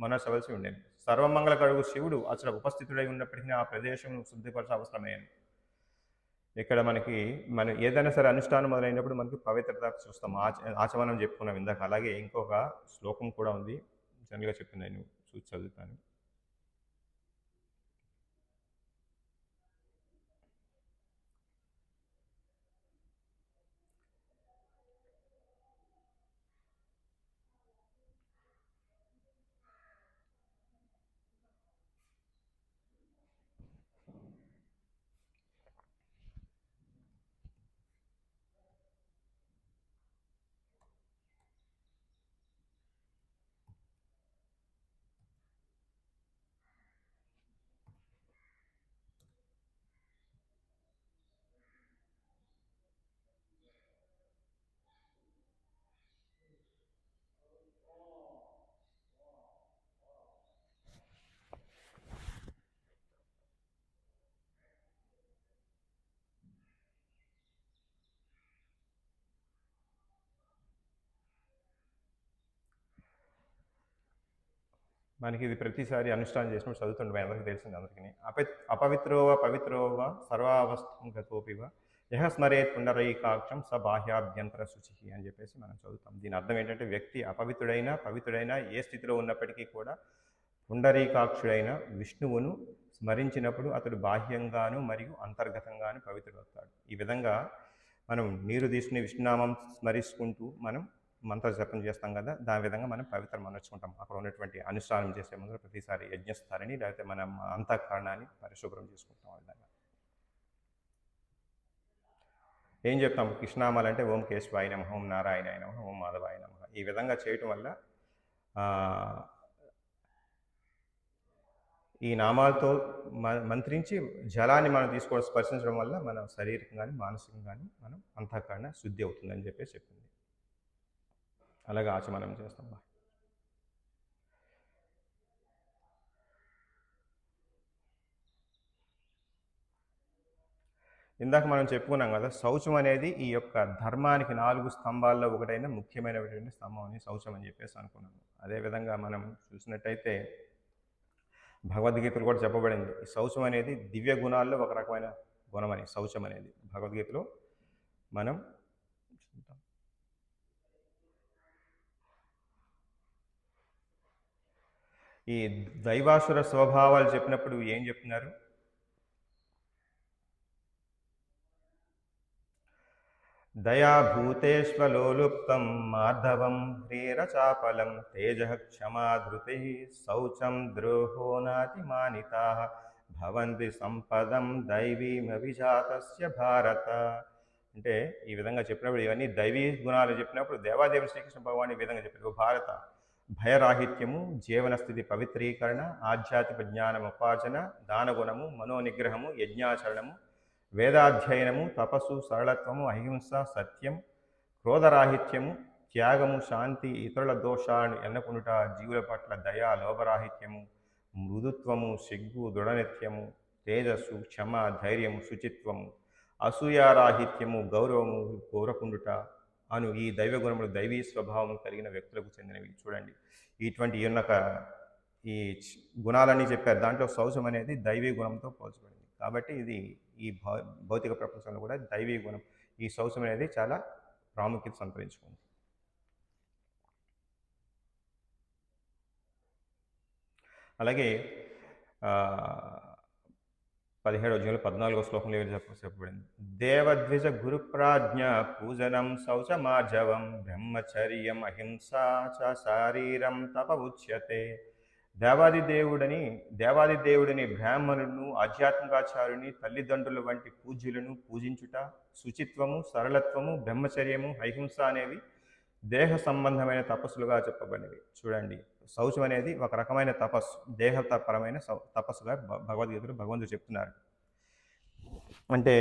మనసవలసి ఉండేది. సర్వమంగళకరుడు శివుడు అసలు ఉపస్థితుడై ఉన్నప్పటికీ ఆ ప్రదేశం శుద్ధిపరచ అవసరమైనది. ఇక్కడ మనం ఏదైనా సరే అనుష్ఠానం మొదలైనప్పుడు మనకి పవిత్రత చూస్తాం. ఆచమనం చెప్పుకున్నాం ఇందాక. అలాగే ఇంకొక శ్లోకం కూడా ఉంది, జనరల్గా చెప్పింది, నేను చూసి చదువుతాను. మనకి ఇది ప్రతిసారి అనుష్ఠానం చేసినప్పుడు చదువుతుండే అందరికీ తెలిసింది. అందరికీ అపవిత్రోవ పవిత్రోవ సర్వావస్థం గతోపివ యహ స్మరేత్ పుండరీకాక్షం స బాహ్యాభ్యంతర శుచి అని చెప్పేసి మనం చదువుతాం. దీని అర్థం ఏంటంటే వ్యక్తి అపవిత్రుడైనా పవిత్రుడైనా ఏ స్థితిలో ఉన్నప్పటికీ కూడా పుండరీకాక్షుడైన విష్ణువును స్మరించినప్పుడు అతడు బాహ్యంగాను మరియు అంతర్గతంగాను పవిత్రుడవుతాడు. ఈ విధంగా మనం నీరు తీసుకుని విష్ణునామం స్మరించుకుంటూ మనం మంత్ర జపం చేస్తాం కదా, దాని విధంగా మనం పవిత్రం అనర్చుకుంటాం. అక్కడ ఉన్నటువంటి అనుష్ఠానం చేసే ముందు ప్రతిసారి యజ్ఞస్థానిని లేకపోతే మనం అంతఃకరణాన్ని పరిశుభ్రం చేసుకుంటాం. ఆ విధంగా ఏం చెప్తాం? కృష్ణనామాలు అంటే ఓం కేశవాయ నమః, ఓం నారాయణాయ నమః, ఓం మాధవాయ నమః. ఈ విధంగా చేయటం వల్ల ఈ నామాలతో మంత్రించి జలాన్ని మనం తీసుకోవడం స్పర్శించడం వల్ల మన శారీరకంగాని మానసికంగాని మనం అంతఃకరణ శుద్ధి అవుతుందని చెప్పేసి చెప్పింది. అలాగే ఆచమనం చేస్తాం. ఇందాక మనం చెప్పుకున్నాం కదా, శౌచం అనేది ఈ యొక్క ధర్మానికి 4 స్తంభాల్లో ఒకటైన ముఖ్యమైనటువంటి స్తంభం అని శౌచం అని చెప్పేసి అనుకున్నాము. అదేవిధంగా మనం చూసినట్టయితే భగవద్గీతలో కూడా చెప్పబడింది, ఈ శౌచం అనేది దివ్య గుణాల్లో ఒక రకమైన గుణం అని. శౌచం అనేది భగవద్గీతలో మనం చూద్దాం. ఈ దైవాసుర స్వభావాలు చెప్పినప్పుడు ఏం చెప్తున్నారు? దయాభూతేష్వలోలుప్తం మాధవం హ్రీరచాపలం తేజ క్షమా ధృతి శౌచం ద్రోహో నాతిమానితా భవంతి సంపదం దైవీమవిజాతస్య భారత. అంటే ఈ విధంగా చెప్పినప్పుడు ఇవన్నీ దైవీ గుణాలు చెప్పినప్పుడు దేవాదేవుని శ్రీకృష్ణ భగవాన్ ఈ విధంగా చెప్పారు. భారత భయరాహిత్యము, జీవనస్థితి పవిత్రీకరణ, ఆధ్యాత్మిక జ్ఞానం ఉపార్జన, దానగుణము, మనోనిగ్రహము, యజ్ఞాచరణము, వేదాధ్యయనము, తపస్సు, సరళత్వము, అహింస, సత్యం, క్రోధరాహిత్యము, త్యాగము, శాంతి, ఇతరుల దోషాలను ఎన్నకుండుట, జీవుల పట్ల దయ, లోభరాహిత్యము, మృదుత్వము, సిగ్గు, దృఢనిత్యము, తేజస్సు, క్షమ, ధైర్యము, శుచిత్వము, అసూయారాహిత్యము, గౌరవము, కోరకుండుట అను ఈ దైవ గుణములు దైవీ స్వభావం కలిగిన వ్యక్తులకు చెందినవి. చూడండి, ఇటువంటి ఈ గుణాలన్నీ చెప్పారు. దాంట్లో శౌచం అనేది దైవీ గుణంతో పోల్చబడింది. కాబట్టి ఇది ఈ భౌతిక ప్రపంచంలో కూడా దైవీ గుణం, ఈ శౌచం అనేది చాలా ప్రాముఖ్యత సంతరించుకుంది. అలాగే 17వ అధ్యాయంలో 14వ శ్లోకంలో చెప్పబడింది, దేవద్విజ గురుప్రాజ్ఞ పూజనం శౌచమార్జవం బ్రహ్మచర్యం అహింసా చ శారీరం తప ఉచ్యతే. దేవాది దేవుడిని బ్రాహ్మణులను, ఆధ్యాత్మికాచార్యుని, తల్లిదండ్రుల వంటి పూజ్యులను పూజించుట, శుచిత్వము, సరళత్వము, బ్రహ్మచర్యము, అహింస అనేవి దేహ సంబంధమైన తపస్సులుగా చెప్పబడినవి. చూడండి, శౌచం అనేది ఒక రకమైన తపస్సు, దేహపరమైన తపస్సుగా భగవద్గీతలో భగవంతుడు చెప్తున్నారు. అంటే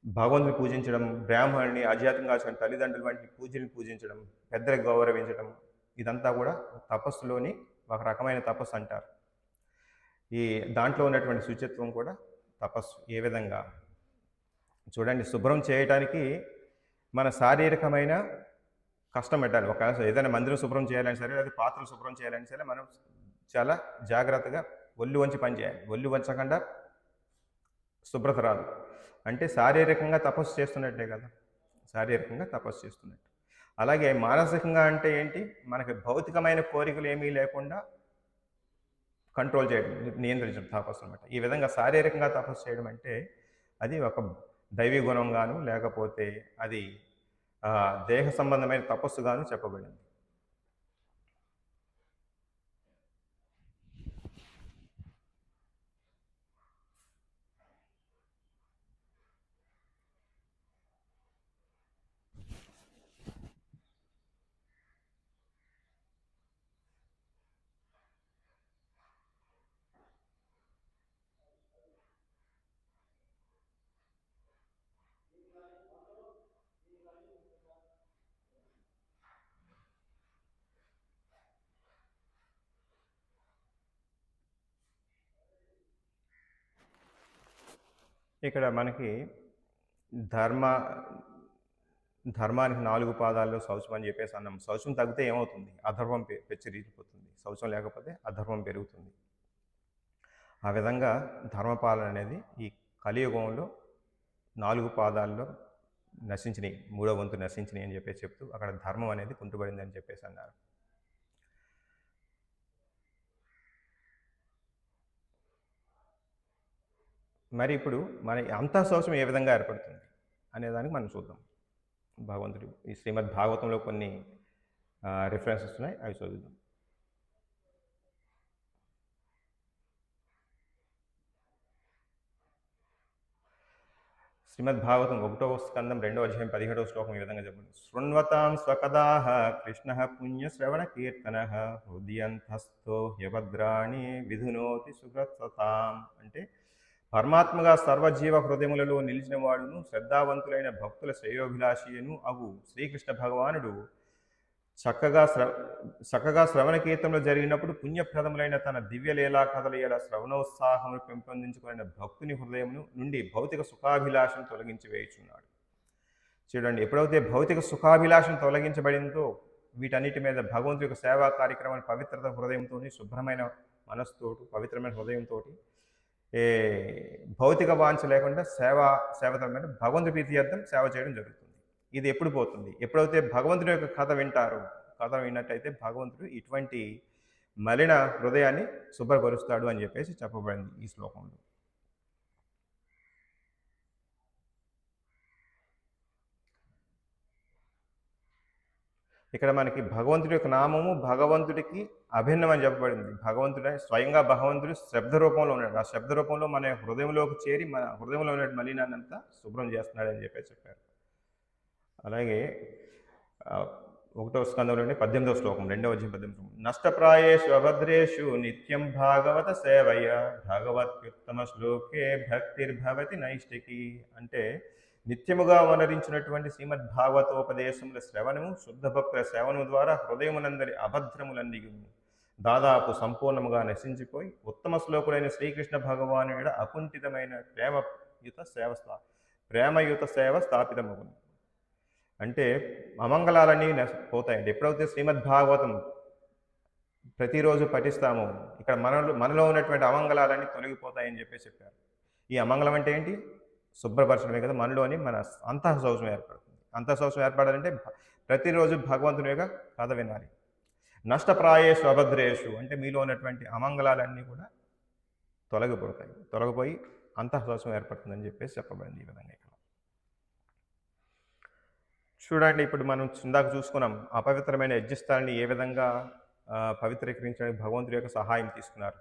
భగవంతుని పూజించడం, బ్రాహ్మణుని, ఆధ్యాత్మిక ఆచారం, తల్లిదండ్రులు వంటి పూజల్ని పూజించడం, పెద్దలకు గౌరవించడం, ఇదంతా కూడా తపస్సులోని ఒక రకమైన తపస్సు అంటారు. ఈ దాంట్లో ఉన్నటువంటి శుచిత్వం కూడా తపస్సు. ఏ విధంగా చూడండి, శుభ్రం చేయటానికి మన శారీరకమైన కష్టం పెట్టాలి. ఒక ఏదైనా మందిరం శుభ్రం చేయాలని సరే, లేదా పాత్రలు శుభ్రం చేయాలని సరే, మనం చాలా జాగ్రత్తగా ఒళ్ళు వంచి పని చేయాలి. ఒళ్ళు వంచకుండా శుభ్రత రాదు. అంటే శారీరకంగా తపస్సు చేస్తున్నట్టే కదా, శారీరకంగా తపస్సు చేస్తున్నట్టు. అలాగే మానసికంగా అంటే ఏంటి, మనకి భౌతికమైన కోరికలు ఏమీ లేకుండా కంట్రోల్ చేయడం, నియంత్రించడం తపస్సు అనమాట. ఈ విధంగా శారీరకంగా తపస్సు చేయడం అంటే అది ఒక దైవీ గుణంగాను, లేకపోతే అది దేహ సంబంధమైన తపస్సుగాను చెప్పబడింది. ఇక్కడ మనకి ధర్మానికి 4 పాదాల్లో శౌచం అని చెప్పేసి అన్నాం. శౌచం తగ్గితే ఏమవుతుంది? అధర్మం పెచ్చిరిగిపోతుంది. శౌచం లేకపోతే అధర్మం పెరుగుతుంది. ఆ విధంగా ధర్మపాలన అనేది ఈ కలియుగంలో 4 పాదాల్లో నశించినాయి, 3వ వంతు నశించినాయి అని చెప్పేసి చెప్తూ అక్కడ ధర్మం అనేది కుంటుపడింది అని చెప్పేసి అన్నారు. మరి ఇప్పుడు మన అంతఃశౌచం ఏ విధంగా ఏర్పడుతుంది అనేదానికి మనం చూద్దాం. భగవంతుడు ఈ శ్రీమద్ భాగవతంలో కొన్ని రిఫరెన్సెస్ ఉన్నాయి, అవి చదువుదాం. శ్రీమద్ భాగవతం 1వ స్కందం 2వ అధ్యాయం 17వ శ్లోకం ఈ విధంగా చెప్పండి. శృణ్వతాం స్వకదాః కృష్ణః పుణ్యశ్రవణ కీర్తనః హృదయంతస్థో హ్యభద్రాణి విధునోతి సుగతతాం. అంటే పరమాత్మగా సర్వజీవ హృదయములలో నిలిచిన వాడును, శ్రద్ధావంతులైన భక్తుల శ్రేయోభిలాషియను అగు శ్రీకృష్ణ భగవానుడు చక్కగా శ్రవణ కీర్తనలో జరిగినప్పుడు పుణ్యప్రదములైన తన దివ్యలీలా కథల ఎడ శ్రవణోత్సాహమును పెంపొందించుకున్న భక్తుని హృదయమును నుండి భౌతిక సుఖాభిలాషను తొలగించి వేయుచున్నాడు. చూడండి, ఎప్పుడైతే భౌతిక సుఖాభిలాషను తొలగించబడిందో వీటన్నిటి మీద భగవంతుడి యొక్క సేవా కార్యక్రమాన్ని పవిత్రత హృదయంతో, శుభ్రమైన మనస్సుతోటి, పవిత్రమైన హృదయంతో, భౌతిక వాంఛ లేకుండా సేవతమైన భగవంతుడి ప్రీత్యర్థం సేవ చేయడం జరుగుతుంది. ఇది ఎప్పుడు పోతుంది? ఎప్పుడైతే భగవంతుడి యొక్క కథ వింటారో, కథ విన్నట్టయితే భగవంతుడు ఇటువంటి మలిన హృదయాన్ని శుభ్రపరుస్తాడు అని చెప్పేసి చెప్పబడింది ఈ శ్లోకంలో. ఇక్కడ మనకి భగవంతుడి యొక్క నామము భగవంతుడికి అభిన్నం అని చెప్పబడింది. భగవంతుడే స్వయంగా భగవంతుడు శబ్ద రూపంలో ఉన్నాడు. ఆ శబ్ద రూపంలో మన హృదయంలోకి చేరి మన హృదయంలో ఉన్న మలినాన్ని అంతా శుభ్రం చేస్తున్నాడు అని చెప్పేసి చెప్పారు. అలాగే 1వ స్కందంలోని 18వ శ్లోకం 2వ అధ్యాయం 18వ. నష్టప్రాయేషు అభద్రేషు నిత్యం భాగవత సేవయ భగవత్యుత్తమ శ్లోకే భక్తిర్భవతి నైష్టికి. అంటే నిత్యముగా వనరించినటువంటి శ్రీమద్ భాగవతోపదేశముల శ్రవణము, శుద్ధ భక్తుల సేవనము ద్వారా హృదయమునందరి అభద్రములన్నీ దాదాపు సంపూర్ణముగా నశించిపోయి ఉత్తమ శ్లోకుడైన శ్రీకృష్ణ భగవానుడ అకుంఠితమైన ప్రేమయుత సేవ స్థాపితమగును. అంటే అమంగళాలన్నీ పోతాయండి. ఎప్పుడైతే శ్రీమద్ భాగవతం ప్రతిరోజు పఠిస్తామో ఇక్కడ మనలో ఉన్నటువంటి అమంగళాలన్నీ తొలగిపోతాయని చెప్పేసి చెప్పారు. ఈ అమంగళం అంటే ఏంటి? శుభ్రపరచడమే కదా. మనలోని మన అంతఃశౌచం ఏర్పడుతుంది. అంతఃశౌచం ఏర్పడాలంటే ప్రతిరోజు భగవంతుని యొక్క కథ వినాలి. నష్టప్రాయేషు అభద్రేషు అంటే మీలో ఉన్నటువంటి అమంగళాలన్నీ కూడా తొలగిపోయి అంతఃశౌచం ఏర్పడుతుందని చెప్పేసి చెప్పబడింది ఈ విధంగా. ఇక్కడ చూడండి, ఇప్పుడు మనం ఇందాక చూసుకున్నాం అపవిత్రమైన యజ్ఞస్థలాన్ని ఏ విధంగా పవిత్రీకరించడానికి భగవంతుడి యొక్క సహాయం తీసుకున్నారు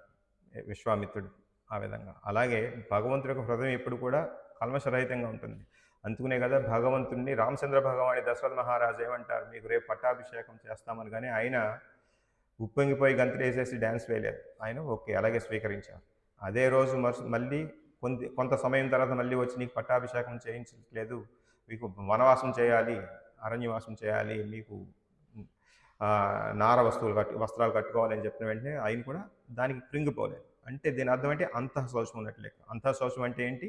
విశ్వామిత్రుడు. ఆ విధంగా అలాగే భగవంతుడి యొక్క హృదయం ఎప్పుడు కూడా కల్మషరహితంగా ఉంటుంది. అందుకునే కదా భగవంతుడిని రామచంద్ర భగవాని దశరథ మహారాజు ఏమంటారు, మీకు రేపు పట్టాభిషేకం చేస్తామని. కానీ ఆయన ఉప్పొంగిపోయి గంతులేసేసి డ్యాన్స్ వేయలేదు. ఆయన ఓకే అలాగే స్వీకరించారు. అదే రోజు మళ్ళీ కొంత సమయం తర్వాత మళ్ళీ వచ్చి నీకు పట్టాభిషేకం చేయించట్లేదు, మీకు వనవాసం చేయాలి, అరణ్యవాసం చేయాలి, మీకు నార వస్త్రాలు కట్టుకోవాలని చెప్పిన వెంటనే ఆయన కూడా దానికి కృంగిపోలేదు. అంటే దీని అర్థం అంటే అంతఃశౌచం ఉన్నట్లే. అంతఃశౌచం అంటే ఏంటి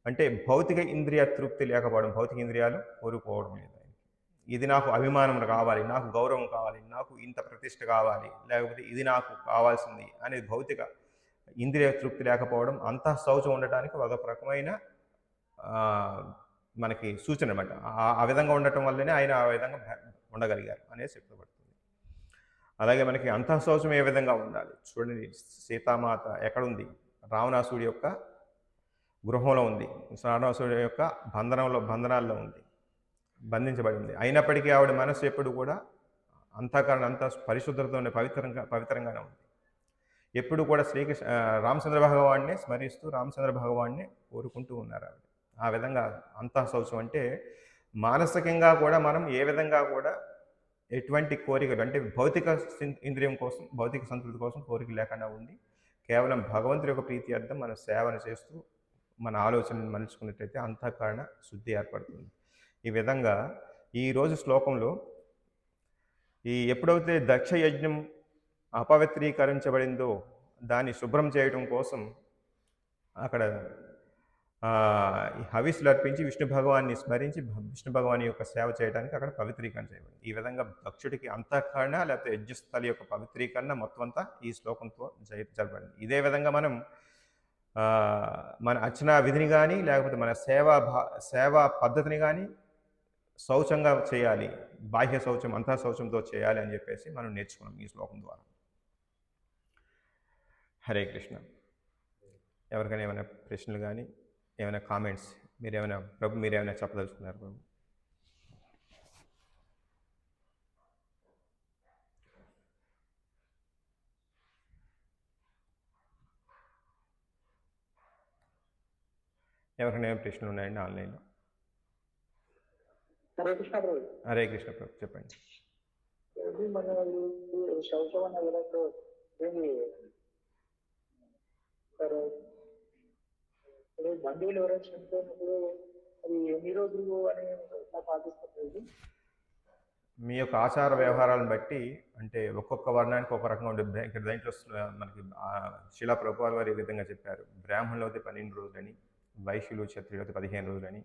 అంటే భౌతిక ఇంద్రియ తృప్తి లేకపోవడం, భౌతిక ఇంద్రియాలు కోరుకోవడం లేదు. ఇది నాకు అభిమానం కావాలి, నాకు గౌరవం కావాలి, నాకు ఇంత ప్రతిష్ట కావాలి, లేకపోతే ఇది నాకు కావాల్సింది అనేది భౌతిక ఇంద్రియ తృప్తి లేకపోవడం అంతఃశౌచం ఉండటానికి ఒక రకమైన మనకి సూచన అనమాట. ఆ విధంగా ఉండటం వల్లనే ఆయన ఆ విధంగా ఉండగలిగారు అనేది చెప్పబడుతుంది. అలాగే మనకి అంతఃశౌచం ఏ విధంగా ఉండాలి చూడండి. సీతామాత ఎక్కడుంది? రావణాసుడి యొక్క గృహంలో ఉంది, రావణాసుడి యొక్క బంధనాల్లో ఉంది, బంధించబడింది. అయినప్పటికీ ఆవిడ మనసు ఎప్పుడు కూడా అంతఃకరణ అంత పరిశుద్ధతతో పవిత్రంగానే ఉంది. ఎప్పుడు కూడా రామచంద్ర భగవాన్ని స్మరిస్తూ రామచంద్ర భగవాన్ని కోరుకుంటూ ఉన్నారు ఆవిడ. ఆ విధంగా అంతఃశౌచం అంటే మానసికంగా కూడా మనం ఏ విధంగా కూడా ఎటువంటి కోరికలు అంటే భౌతిక ఇంద్రియం కోసం, భౌతిక సంతృప్తి కోసం కోరిక లేకుండా ఉండి కేవలం భగవంతుడి యొక్క ప్రీతి అర్థం మన సేవను చేస్తూ మన ఆలోచనను మలుచుకున్నట్టయితే అంతఃకరణ శుద్ధి ఏర్పడుతుంది. ఈ విధంగా ఈరోజు శ్లోకంలో ఎప్పుడైతే దక్ష యజ్ఞం అపవిత్రీకరించబడిందో దాన్ని శుభ్రం చేయడం కోసం అక్కడ హవిస్సులు అర్పించి విష్ణు భగవాన్ని స్మరించి విష్ణు భగవాని యొక్క సేవ చేయడానికి అక్కడ పవిత్రీకరణ చేయబడింది. ఈ విధంగా దక్షుడికి అంతఃకరణ లేకపోతే యజ్ఞస్థలి యొక్క పవిత్రీకరణ మొత్తం అంతా ఈ శ్లోకంతో జరపబడింది. ఇదే విధంగా మనం మన అర్చనా విధిని కానీ లేకపోతే మన సేవా పద్ధతిని కానీ శౌచంగా చేయాలి, బాహ్య శౌచం అంతఃశౌచంతో చేయాలి అని చెప్పేసి మనం నేర్చుకున్నాం ఈ శ్లోకం ద్వారా. హరే కృష్ణ. ఎవరికైనా ఏమైనా ప్రశ్నలు కానీ ఏమైనా కామెంట్స్ మీరేమైనా చెప్పదలుచుకున్నారు ప్రభు? ఎవరికైనా ఏమైనా ప్రశ్నలు ఉన్నాయండి ఆన్లైన్లో? హరే కృష్ణ ప్రభు. హరే కృష్ణ ప్రభు, చెప్పండి. మన శౌచం అన్న విధంలో బంధువులు ఎవరైనా చనిపోయినప్పుడు అది ఎన్ని రోజులు అని పాటిస్తుంది? మీ యొక్క ఆచార వ్యవహారాలను బట్టి అంటే ఒక్కొక్క వర్ణానికి ఒక రకంగా ఉంటుంది. ఇక్కడ దాంట్లో మనకి శిలా ప్రభుపాల వారు ఈ విధంగా చెప్పారు. బ్రాహ్మణులు అయితే 12 రోజులని, వైశ్యులు క్షత్రియులు అయితే 15 రోజులని,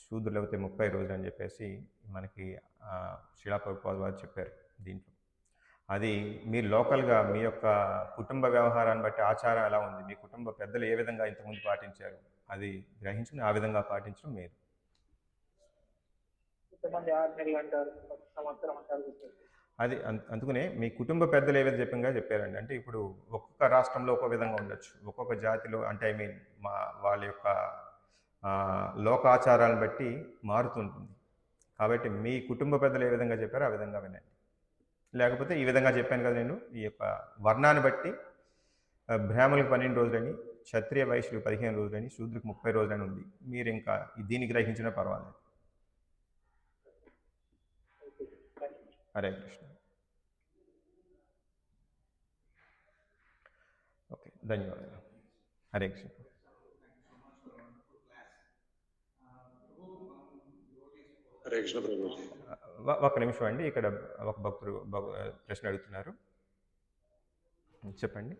శూద్రులు అయితే 30 రోజులు అని చెప్పేసి మనకి శిలా ప్రభుపాల వారు చెప్పారు దీంట్లో. అది మీరు లోకల్గా మీ యొక్క కుటుంబ వ్యవహారాన్ని బట్టి ఆచారం ఎలా ఉంది, మీ కుటుంబ పెద్దలు ఏ విధంగా ఇంతకుముందు పాటించారు అది గ్రహించుకుని ఆ విధంగా పాటించడం మీరు. అది అందుకనే మీ కుటుంబ పెద్దలు ఏవైతే చెప్పారండి. అంటే ఇప్పుడు ఒక్కొక్క రాష్ట్రంలో ఒక్కొక్క విధంగా ఉండొచ్చు, ఒక్కొక్క జాతిలో అంటే వాళ్ళ యొక్క లోకాచారాలను బట్టి మారుతుంటుంది. కాబట్టి మీ కుటుంబ పెద్దలు ఏ విధంగా చెప్పారో ఆ విధంగా వినండి. లేకపోతే ఈ విధంగా చెప్పాను కదా నేను, ఈ యొక్క వర్ణాన్ని బట్టి బ్రాహ్మణులకు 12 రోజులని, క్షత్రియ వైశ్యులు 15 రోజులని, శూద్రులకు 30 రోజులని ఉంది. మీరు ఇంకా దీన్ని గ్రహించినా పర్వాలేదు. హరే కృష్ణ. ఓకే, ధన్యవాదాలు. హరే కృష్ణ. హరే కృష్ణ ప్రభు. ఒక నిమిషం అండి, ఇక్కడ ఒక భక్తుడు ప్రశ్న అడుగుతున్నారు, చెప్పండి.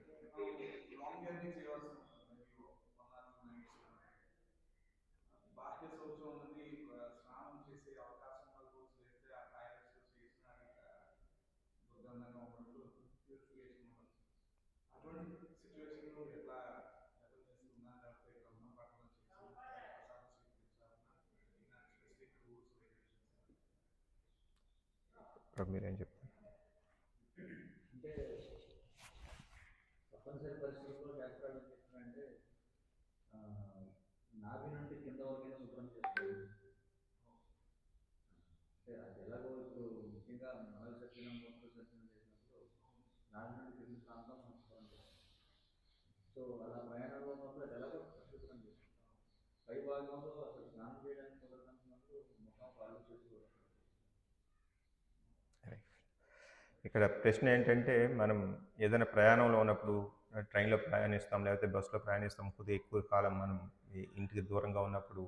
మీరేం చెప్తారు? అంటే తప్పనిసరి పరిస్థితుల్లో శాస్త్రాలు చెప్తున్నారంటే నాభి నుండి కింద వరకైనా శుభ్రం చేసుకోవాలి. అది ఎలాగో ఇప్పుడు ముఖ్యంగా మహాల్ సత్యనం చేసినప్పుడు నాభి నుండి కింద ప్రాంతం మనం శుభ్రం చేస్తాం. సో అలా ప్రయాణంలో ఉన్నప్పుడు అది ఎలాగో శుభ్రం చేస్తాం. పై భాగంలో అసలు స్నానం చేయడానికి కుదరనుకున్నప్పుడు మొత్తం కాళ్ళు చేసుకోవాలి. ఇక్కడ ప్రశ్న ఏంటంటే మనం ఏదైనా ప్రయాణంలో ఉన్నప్పుడు ట్రైన్లో ప్రయాణిస్తాం లేకపోతే బస్సులో ప్రయాణిస్తాం కొద్దిగా ఎక్కువ కాలం మనం ఈ ఇంటికి దూరంగా ఉన్నప్పుడు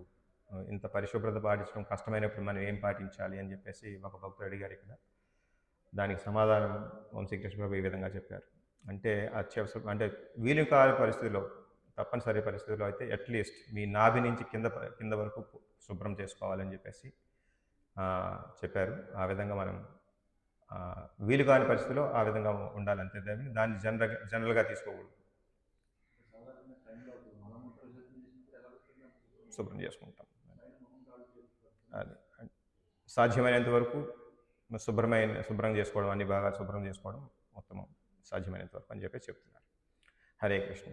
ఇంత పరిశుభ్రత పాటించడం కష్టమైనప్పుడు మనం ఏం పాటించాలి అని చెప్పేసి ఒక భక్తుడు అడిగారు ఇక్కడ. దానికి సమాధానం వంశీకృష్ణ ప్రభు ఈ విధంగా చెప్పారు. అంటే అత్యవసరం అంటే వీలు కాని పరిస్థితిలో తప్పనిసరి పరిస్థితుల్లో అయితే అట్లీస్ట్ మీ నాభి నుంచి కింద వరకు శుభ్రం చేసుకోవాలని చెప్పేసి చెప్పారు. ఆ విధంగా మనం వీలు కాని పరిస్థితిలో ఆ విధంగా ఉండాలి అంతే, దాన్ని జనరల్గా తీసుకోకూడదు. శుభ్రం చేసుకుంటాం. అది సాధ్యమైనంత వరకు శుభ్రం చేసుకోవడం, అన్ని బాగా శుభ్రం చేసుకోవడం మొత్తం సాధ్యమైనంత వరకు అని చెప్పేసి చెప్తున్నారు. హరే కృష్ణ.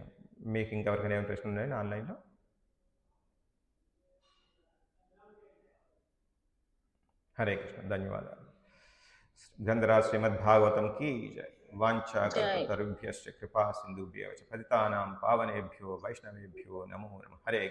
మీకు ఇంకెవరికైనా ఏమైనా ప్రశ్నలు ఉన్నాయండి ఆన్లైన్లో? హరే కృష్ణ. ధన్యవాదాలు. గ్రంథరాజ్ శ్రీమద్భాగవతం కీ జయ. వాంఛాకల్పతరుభ్యశ్చ కృపా సింధుభ్యో చ పతితానాం పావనేభ్యో వైష్ణవేభ్యో నమో నమః. హరే